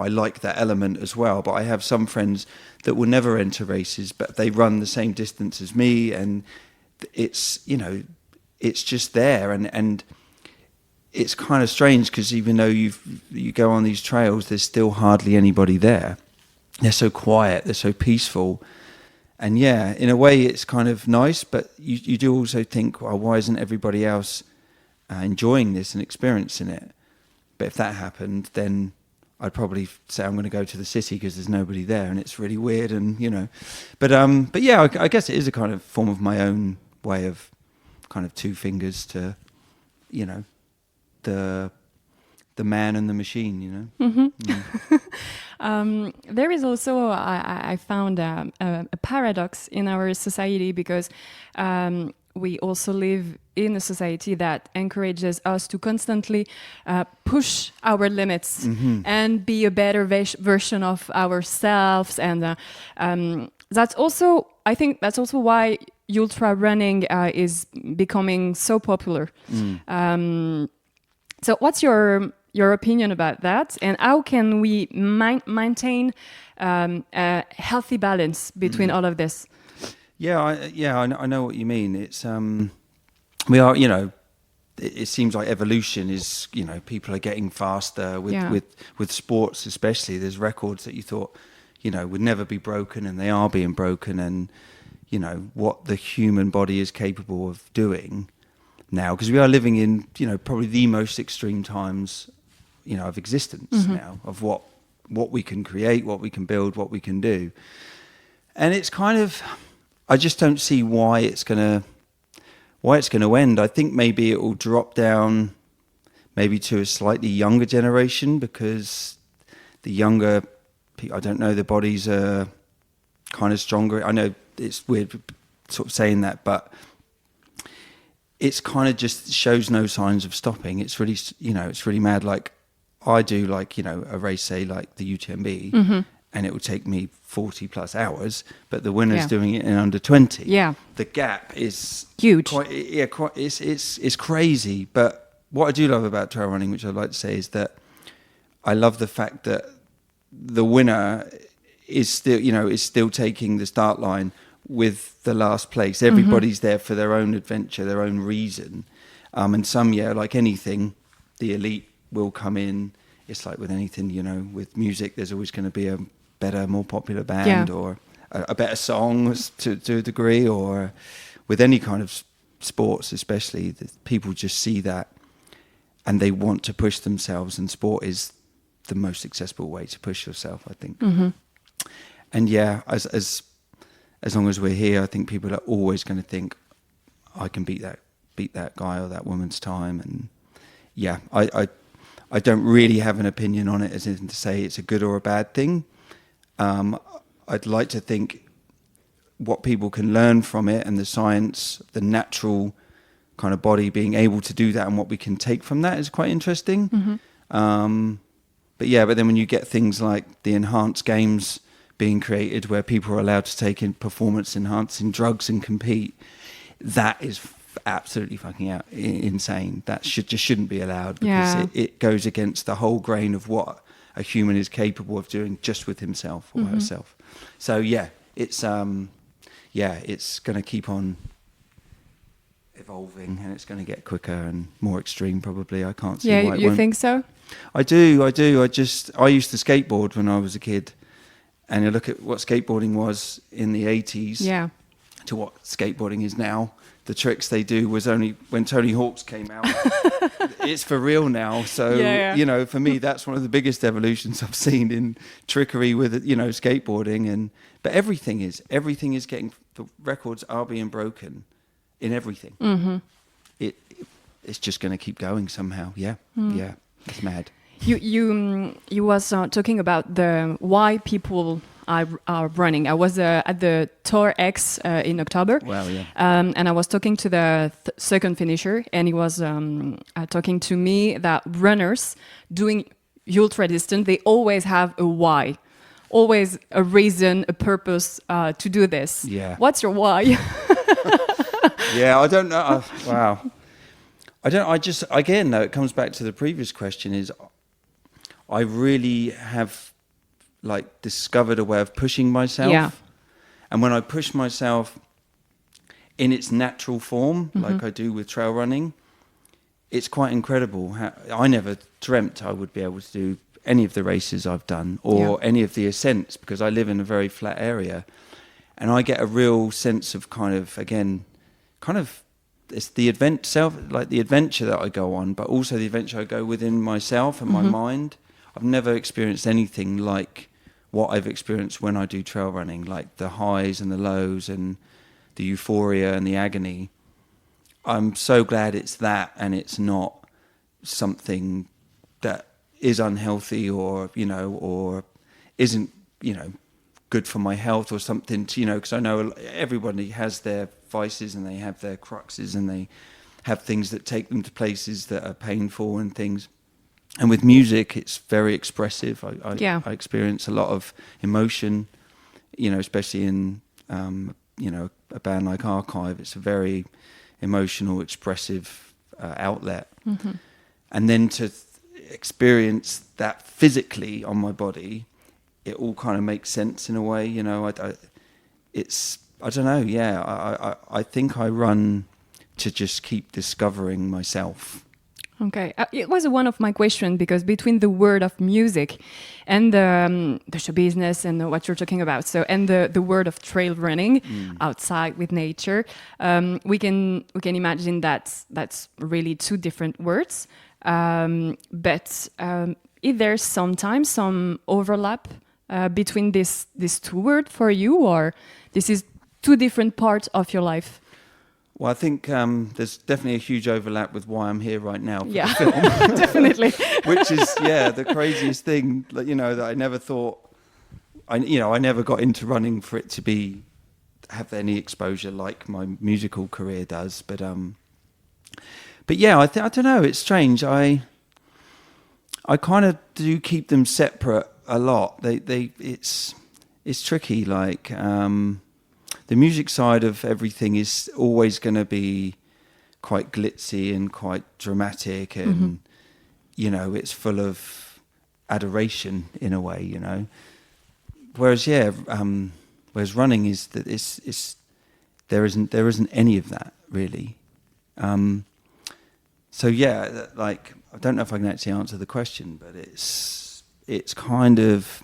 Speaker 3: like that element as well. But I have some friends that will never enter races, but they run the same distance as me, and it's just there, and it's kind of strange, because even though you go on these trails, there's still hardly anybody there. They're so quiet, they're so peaceful. And in a way it's kind of nice, but you do also think, well, why isn't everybody else enjoying this and experiencing it? But if that happened, then I'd probably say I'm going to go to the city because there's nobody there, and it's really weird, and But I guess it is a kind of form of my own way of kind of two fingers to, the man and the machine,
Speaker 4: There is also, I found a paradox in our society, because we also live in a society that encourages us to constantly push our limits and be a better version of ourselves. And that's also, I think that's also why ultra running is becoming so popular. So what's your opinion about that, and how can we maintain a healthy balance between all of this?
Speaker 3: I know what you mean. It's we are, it seems like evolution is, people are getting faster with sports, especially. There's records that you thought, would never be broken, and they are being broken, and what the human body is capable of doing now, because we are living in, probably the most extreme times, of existence now, of what we can create, what we can build, what we can do. And it's kind of, I just don't see why it's going to end. I think maybe it will drop down maybe to a slightly younger generation, because the younger people, I don't know, the bodies are kind of stronger. I know it's weird sort of saying that, but it's kind of just shows no signs of stopping. It's really, it's really mad. Like, I do, like, a race, say, like the UTMB, and it will take me 40 plus hours, but the winner's doing it in under 20.
Speaker 4: Yeah.
Speaker 3: The gap is
Speaker 4: huge.
Speaker 3: It's crazy. But what I do love about trail running, which I'd like to say, is that I love the fact that the winner is still taking the start line with the last place. Everybody's there for their own adventure, their own reason. And some, like anything, the elite will come in. It's like with anything, with music, there's always going to be a better, more popular band or a better song to a degree, or with any kind of sports, especially, people just see that and they want to push themselves, and sport is the most accessible way to push yourself, I think. And as long as we're here, I think people are always going to think, I can beat that guy or that woman's time. And I don't really have an opinion on it, as in to say it's a good or a bad thing. I'd like to think what people can learn from it, and the science, the natural kind of body being able to do that, and what we can take from that is quite interesting. But then when you get things like the enhanced games being created, where people are allowed to take in performance enhancing drugs and compete, that is absolutely fucking insane. That shouldn't be allowed, because it goes against the whole grain of what a human is capable of doing just with himself or herself. So it's it's going to keep on evolving, and it's going to get quicker and more extreme, probably. I can't see why it
Speaker 4: you
Speaker 3: won't.
Speaker 4: think so?
Speaker 3: I do. I used to skateboard when I was a kid, and you look at what skateboarding was in the 80s to what skateboarding is now. The tricks they do was only when Tony Hawk's came out. It's for real now. So, for me, that's one of the biggest evolutions I've seen in trickery with, skateboarding. But everything is getting, the records are being broken in everything. It's just going to keep going somehow. Yeah. It's mad.
Speaker 4: You was talking about the why people are running. I was at the Tour X in October.
Speaker 3: Well, yeah.
Speaker 4: And I was talking to the second finisher, and he was talking to me that runners doing ultra distance, they always have a why, always a reason, a purpose to do this.
Speaker 3: Yeah.
Speaker 4: What's your why?
Speaker 3: Yeah, I don't know. Wow. I just, again, though, it comes back to the previous question, is I really have like discovered a way of pushing myself.
Speaker 4: Yeah.
Speaker 3: And when I push myself in its natural form, like I do with trail running, it's quite incredible. I never dreamt I would be able to do any of the races I've done or any of the ascents, because I live in a very flat area. And I get a real sense of it's the the adventure that I go on, but also the adventure I go within myself and my mind. I've never experienced anything like what I've experienced when I do trail running, like the highs and the lows and the euphoria and the agony. I'm so glad it's that, and it's not something that is unhealthy or isn't, good for my health or something, because I know everybody has their vices and they have their cruxes and they have things that take them to places that are painful and things. And with music, it's very expressive. I experience a lot of emotion, especially in, a band like Archive. It's a very emotional, expressive outlet. Mm-hmm. And then to experience that physically on my body, it all kind of makes sense in a way. I don't know. Yeah, I think I run to just keep discovering myself.
Speaker 4: Okay, it was one of my questions, because between the word of music and the show business and what you're talking about, and the word of trail running outside with nature, we can imagine that's really two different words. But is there sometimes some overlap between these two words for you, or this is two different parts of your life?
Speaker 3: Well, I think there's definitely a huge overlap with why I'm here right now for the film.
Speaker 4: Definitely.
Speaker 3: Which is, the craziest thing, that I never thought, I never got into running for it to have any exposure like my musical career does. But yeah, I don't know, it's strange. I kind of do keep them separate a lot. It's tricky, like... the music side of everything is always going to be quite glitzy and quite dramatic, and it's full of adoration in a way, Whereas whereas running is that there isn't any of that really. So yeah, like I don't know if I can actually answer the question, but it's kind of.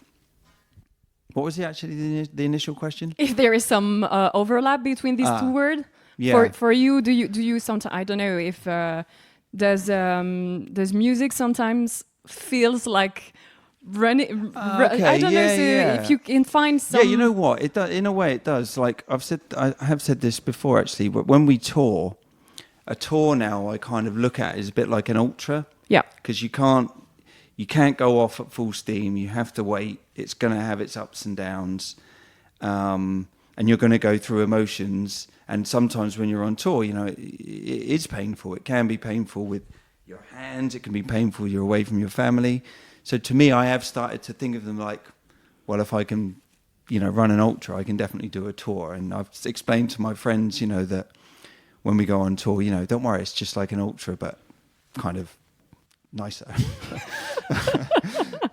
Speaker 3: What was the initial question?
Speaker 4: If there is some overlap between these two words, for you, do you sometimes, I don't know if does music sometimes feels like running?
Speaker 3: Okay,
Speaker 4: I don't know if you can find some.
Speaker 3: Yeah, you know what? It does, in a way, it does. Like I have said this before actually, but when we tour, a tour now I kind of look at is a bit like an ultra.
Speaker 4: Yeah,
Speaker 3: because you can't go off at full steam. You have to wait. It's going to have its ups and downs. And you're going to go through emotions. And sometimes when you're on tour, it is painful. It can be painful with your hands. It can be painful. You're away from your family. So to me, I have started to think of them like, well, if I can, run an ultra, I can definitely do a tour. And I've explained to my friends, that when we go on tour, don't worry, it's just like an ultra, but kind of nicer.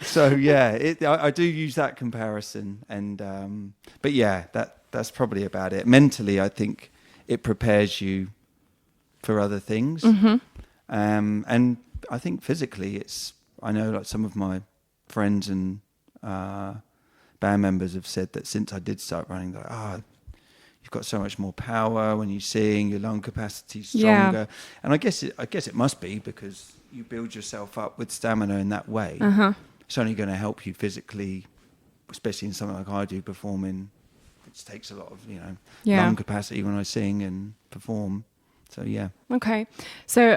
Speaker 3: So yeah, I do use that comparison, and but yeah, that's probably about it. Mentally, I think it prepares you for other things, and I think physically, I know like some of my friends and band members have said that since I did start running, they're like, you've got so much more power when you sing, your lung capacity is stronger, and I guess it must be because you build yourself up with stamina in that way. It's only going to help you physically, especially in something like I do, performing, which takes a lot of lung capacity when I sing and perform. So yeah.
Speaker 4: Okay. So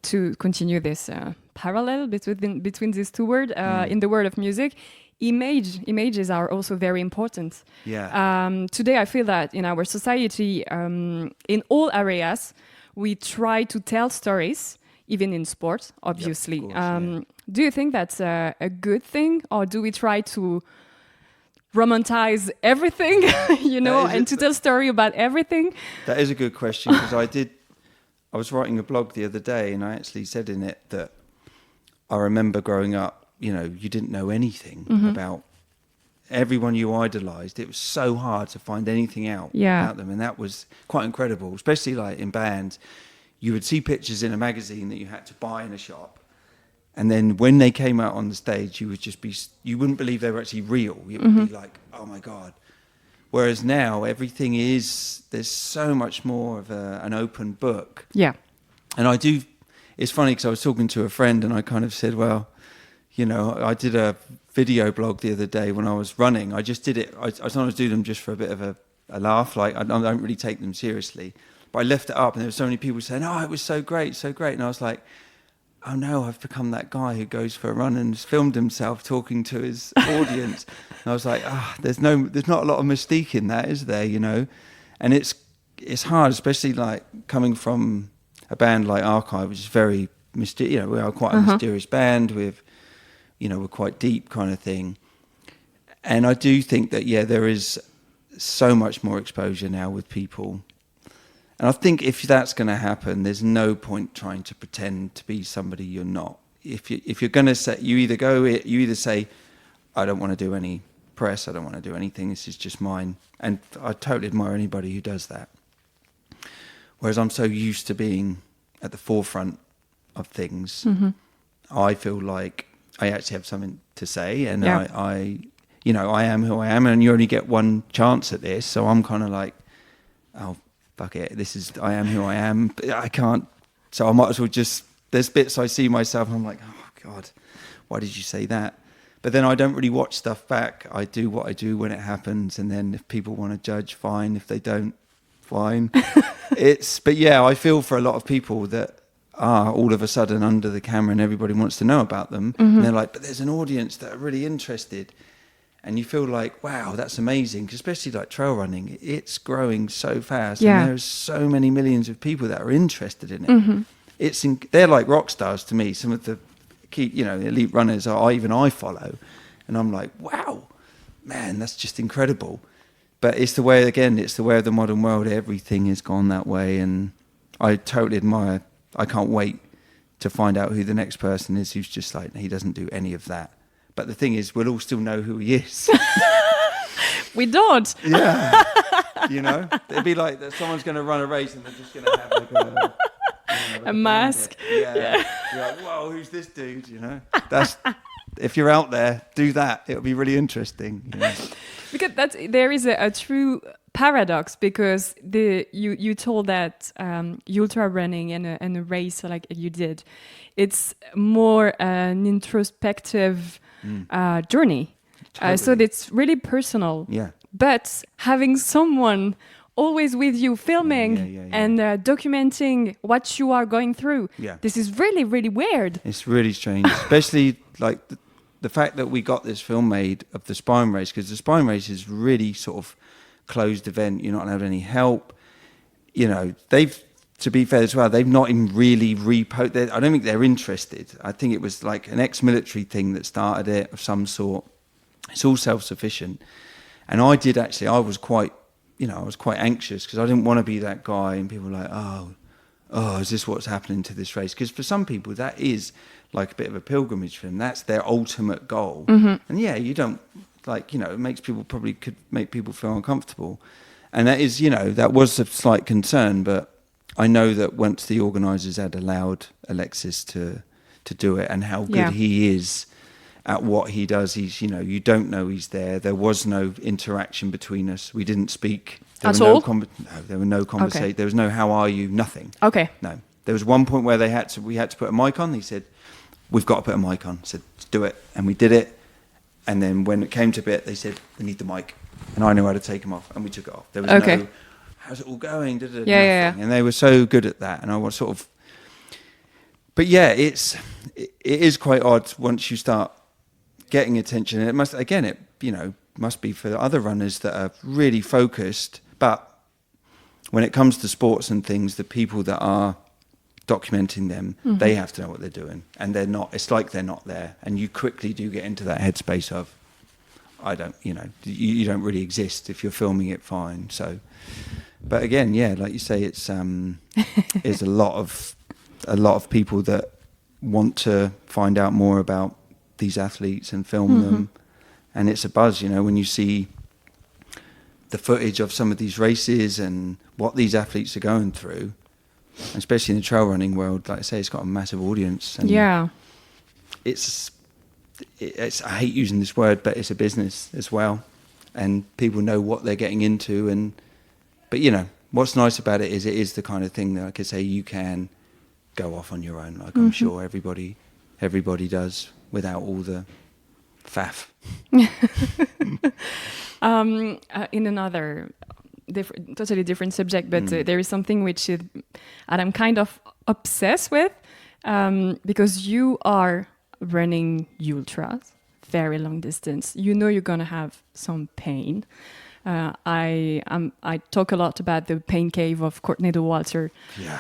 Speaker 4: to continue this parallel between these two words in the world of music. Images are also very important.
Speaker 3: Yeah.
Speaker 4: Today, I feel that in our society, in all areas, we try to tell stories, even in sports, obviously.
Speaker 3: Yep, of course,
Speaker 4: Do you think that's a good thing, or do we try to romanticize everything, and to tell story about everything?
Speaker 3: That is a good question, because I was writing a blog the other day, and I actually said in it that I remember growing up, you didn't know anything about everyone you idolized. It was so hard to find anything out about them, and that was quite incredible, especially like in bands. You would see pictures in a magazine that you had to buy in a shop, and then when they came out on the stage, you wouldn't believe they were actually real. It would be like, oh my God. Whereas now there's so much more of an open book.
Speaker 4: Yeah.
Speaker 3: And it's funny because I was talking to a friend and I kind of said, well, I did a video blog the other day when I was running. I just did it. I sometimes do them just for a bit of a laugh. Like I don't really take them seriously. But I left it up and there were so many people saying, oh, it was so great, so great. And I was like, oh no, I've become that guy who goes for a run and has filmed himself talking to his audience. And I was like, there's not a lot of mystique in that, is there? And it's hard, especially like coming from a band like Archive, which is very mysterious. We are quite a mysterious band with, we're quite deep kind of thing. And I do think that, there is so much more exposure now with people. And I think if that's going to happen, there's no point trying to pretend to be somebody you're not. If you're going to say, you either say, I don't want to do any press, I don't want to do anything, this is just mine. And I totally admire anybody who does that. Whereas I'm so used to being at the forefront of things, I feel like I actually have something to say, and I am who I am, and you only get one chance at this. So I'm kind of like, oh, fuck it, I am who I am. I can't, so I might as well there's bits I see myself and I'm like, oh God, why did you say that? But then I don't really watch stuff back. I do what I do when it happens, and then if people want to judge, fine. If they don't, fine. But I feel for a lot of people that are all of a sudden under the camera and everybody wants to know about them. And they're like, but there's an audience that are really interested. And you feel like, wow, that's amazing. 'Cause especially like trail running, it's growing so fast.
Speaker 4: Yeah.
Speaker 3: And there's so many millions of people that are interested in it. They're like rock stars to me. Some of the key, elite runners I follow. And I'm like, wow, man, that's just incredible. But it's the way of the modern world. Everything has gone that way. And I totally admire, I can't wait to find out who the next person is who's just like, he doesn't do any of that. But the thing is, we'll all still know who he is.
Speaker 4: We don't.
Speaker 3: Yeah. It'd be like that someone's going to run a race and they're just going to have like
Speaker 4: a mask.
Speaker 3: Yeah. You're like, whoa, who's this dude? That's, if you're out there, do that. It'll be really interesting.
Speaker 4: Because there is a true paradox, because you told that ultra running and a race like you did, it's more an introspective journey.
Speaker 3: Totally.
Speaker 4: So it's really personal.
Speaker 3: Yeah.
Speaker 4: But having someone always with you filming and documenting what you are going through, this is really, really weird.
Speaker 3: It's really strange, especially like the fact that we got this film made of the Spine Race, because the Spine Race is really sort of closed event. You're not allowed any help. They've, to be fair as well, they've not even really I don't think they're interested. I think it was like an ex-military thing that started it of some sort. It's all self-sufficient. And I was quite anxious because I didn't want to be that guy, and people were like, oh, is this what's happening to this race? Because for some people, that is like a bit of a pilgrimage for them. That's their ultimate goal. And you don't, it could make people feel uncomfortable. And that is, that was a slight concern, but I know that once the organisers had allowed Alexis to do it, and how good he is at what he does, he's, you don't know he's there. There was no interaction between us. We didn't speak.
Speaker 4: At all?
Speaker 3: No, there were no conversations.
Speaker 4: Okay.
Speaker 3: There was no how are you, nothing.
Speaker 4: Okay.
Speaker 3: No. There was one point where we had to put a mic on. He said, we've got to put a mic on. I said, do it. And we did it. And then when it came to bit, they said, they need the mic. And I knew how to take them off. And we took it off. There was no, how's it all going? Yeah. And they were so good at that. And I was sort of, but it's it is quite odd once you start getting attention. It must, again, it, you know, must be for other runners that are really focused. But when it comes to sports and things, the people that are documenting them, they have to know what they're doing, and they're not. It's like they're not there, and you quickly do get into that headspace of, I don't, you know, you don't really exist if you're filming it fine. So, but again, yeah, like you say, it's there's a lot of people that want to find out more about these athletes and film them, and it's a buzz, you know, when you see the footage of some of these races and what these athletes are going through, especially in the trail running world. Like I say, it's got a massive audience. And it's I hate using this word, but it's a business as well, and people know what they're getting into. And but you know what's nice about it is the kind of thing that, like I say, you can go off on your own. Like I'm sure everybody does without all the faff.
Speaker 4: In another totally different subject, but there is something which I'm kind of obsessed with, because you are running ultras, very long distance. You know you're gonna have some pain. I talk a lot about the pain cave of Courtney Dauwalter.
Speaker 3: Yeah.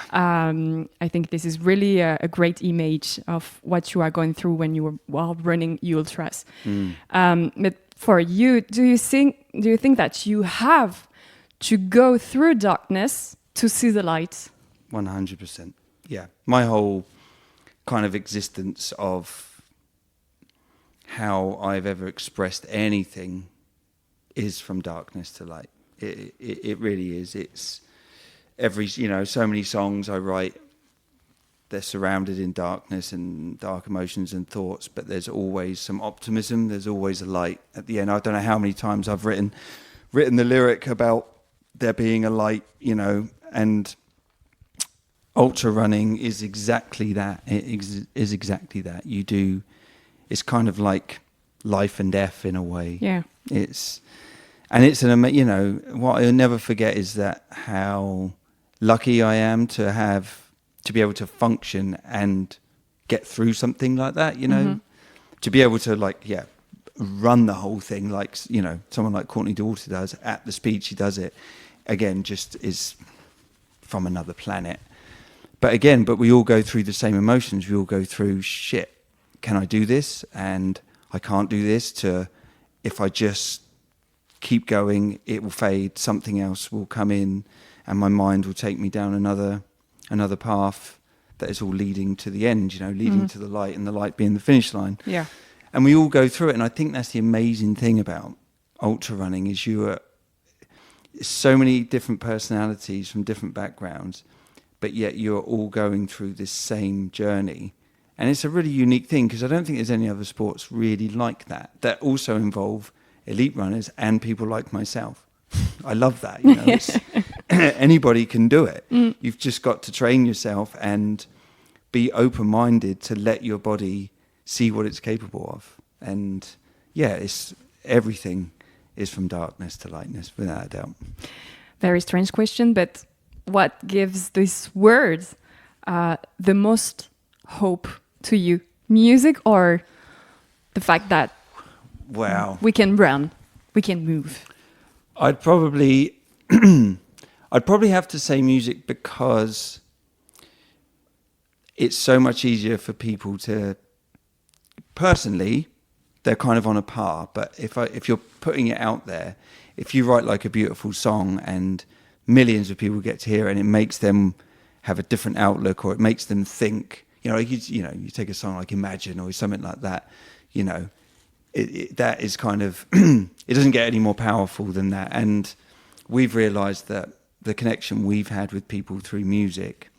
Speaker 4: I think this is really a great image of what you are going through when you are while running ultras. But for you, do you think that you have to go through darkness to see the light?
Speaker 3: 100%. Yeah. My whole kind of existence of how I've ever expressed anything is from darkness to light. It really is. It's every, you know, so many songs I write, they're surrounded in darkness and dark emotions and thoughts, but there's always some optimism. There's always a light at the end. I don't know how many times I've written the lyric about there being a light, you know, and ultra running is exactly that. It is exactly that. It's kind of like life and death in a way.
Speaker 4: Yeah.
Speaker 3: It's you know, what I'll never forget is that how lucky I am to be able to function and get through something like that, you know, to be able to run the whole thing like, you know, someone like Courtney Dauwalter does at the speed she does it, again, just is from another planet. But we all go through the same emotions. We all go through, shit, can I do this? And I can't do this, to, if I just keep going, it will fade, something else will come in, and my mind will take me down another path that is all leading to the end, you know, leading to the light, and the light being the finish line.
Speaker 4: Yeah.
Speaker 3: And we all go through it, and I think that's the amazing thing about ultra running is you are so many different personalities from different backgrounds, but yet you're all going through this same journey. And it's a really unique thing, because I don't think there's any other sports really like that also involve elite runners and people like myself. I love that, you know. Anybody can do it. You've just got to train yourself and be open-minded to let your body see what it's capable of. And yeah, it's everything is from darkness to lightness, without a doubt.
Speaker 4: Very strange question, but what gives these words the most hope to you? Music or the fact that we can run, we can move?
Speaker 3: I'd probably have to say music, because it's so much easier for people to, personally, they're kind of on a par. But if you're putting it out there, if you write like a beautiful song and millions of people get to hear it, and it makes them have a different outlook, or it makes them think, you know, you take a song like Imagine or something like that, you know, that is kind of, it doesn't get any more powerful than that. And we've realized that the connection we've had with people through music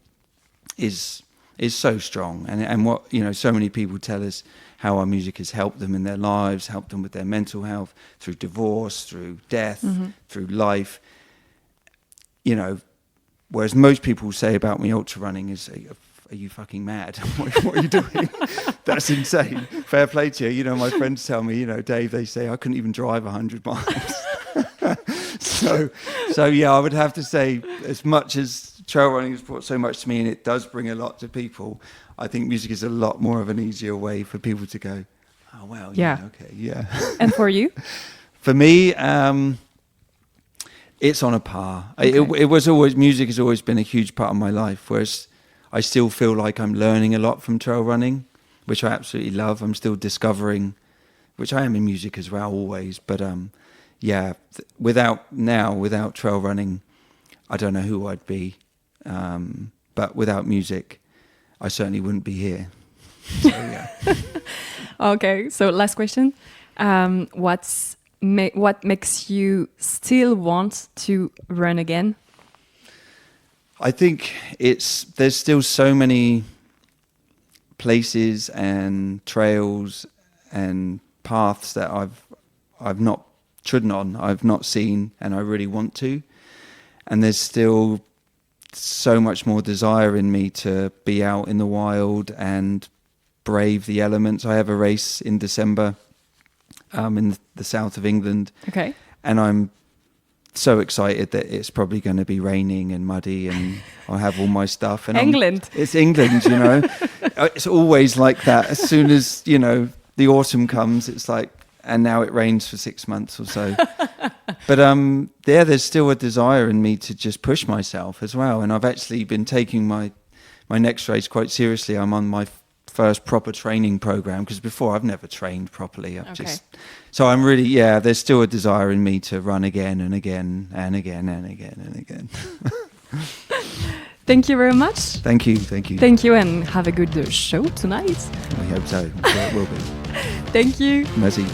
Speaker 3: is so strong. And what, you know, so many people tell us how our music has helped them in their lives, helped them with their mental health, through divorce, through death, through life. You know, whereas most people say about me ultra running is, are you fucking mad? What are you doing? That's insane. Fair play to you. You know, my friends tell me, you know, Dave, they say I couldn't even drive 100 miles. So yeah, I would have to say, as much as trail running has brought so much to me, and it does bring a lot to people. I think music is a lot more of an easier way for people to go, oh, well,
Speaker 4: Yeah.
Speaker 3: okay, yeah.
Speaker 4: And for you?
Speaker 3: For me, it's on a par.
Speaker 4: Okay.
Speaker 3: It was always, music has always been a huge part of my life, whereas I still feel like I'm learning a lot from trail running, which I absolutely love. I'm still discovering, which I am in music as well, always. But without trail running, I don't know who I'd be. But without music, I certainly wouldn't be here. So, yeah.
Speaker 4: Okay, so last question. What makes you still want to run again?
Speaker 3: I think there's still so many places and trails and paths that I've not trodden on, I've not seen, and I really want to. And there's still so much more desire in me to be out in the wild and brave the elements. I have a race in December in the south of England.
Speaker 4: Okay.
Speaker 3: And I'm so excited that it's probably going to be raining and muddy, and I have all my stuff. And
Speaker 4: England.
Speaker 3: It's England, you know. It's always like that. As soon as, you know, the autumn comes, it's like, and now it rains for 6 months or so. But there's still a desire in me to just push myself as well. And I've actually been taking my next race quite seriously. I'm on my first proper training program, because before I've never trained properly. So I'm really, there's still a desire in me to run again and again and again and again and again.
Speaker 4: Thank you very much.
Speaker 3: Thank you.
Speaker 4: Thank you, and have a good show tonight.
Speaker 3: We hope so. I'm sure it will be.
Speaker 4: Thank you.
Speaker 3: Merci.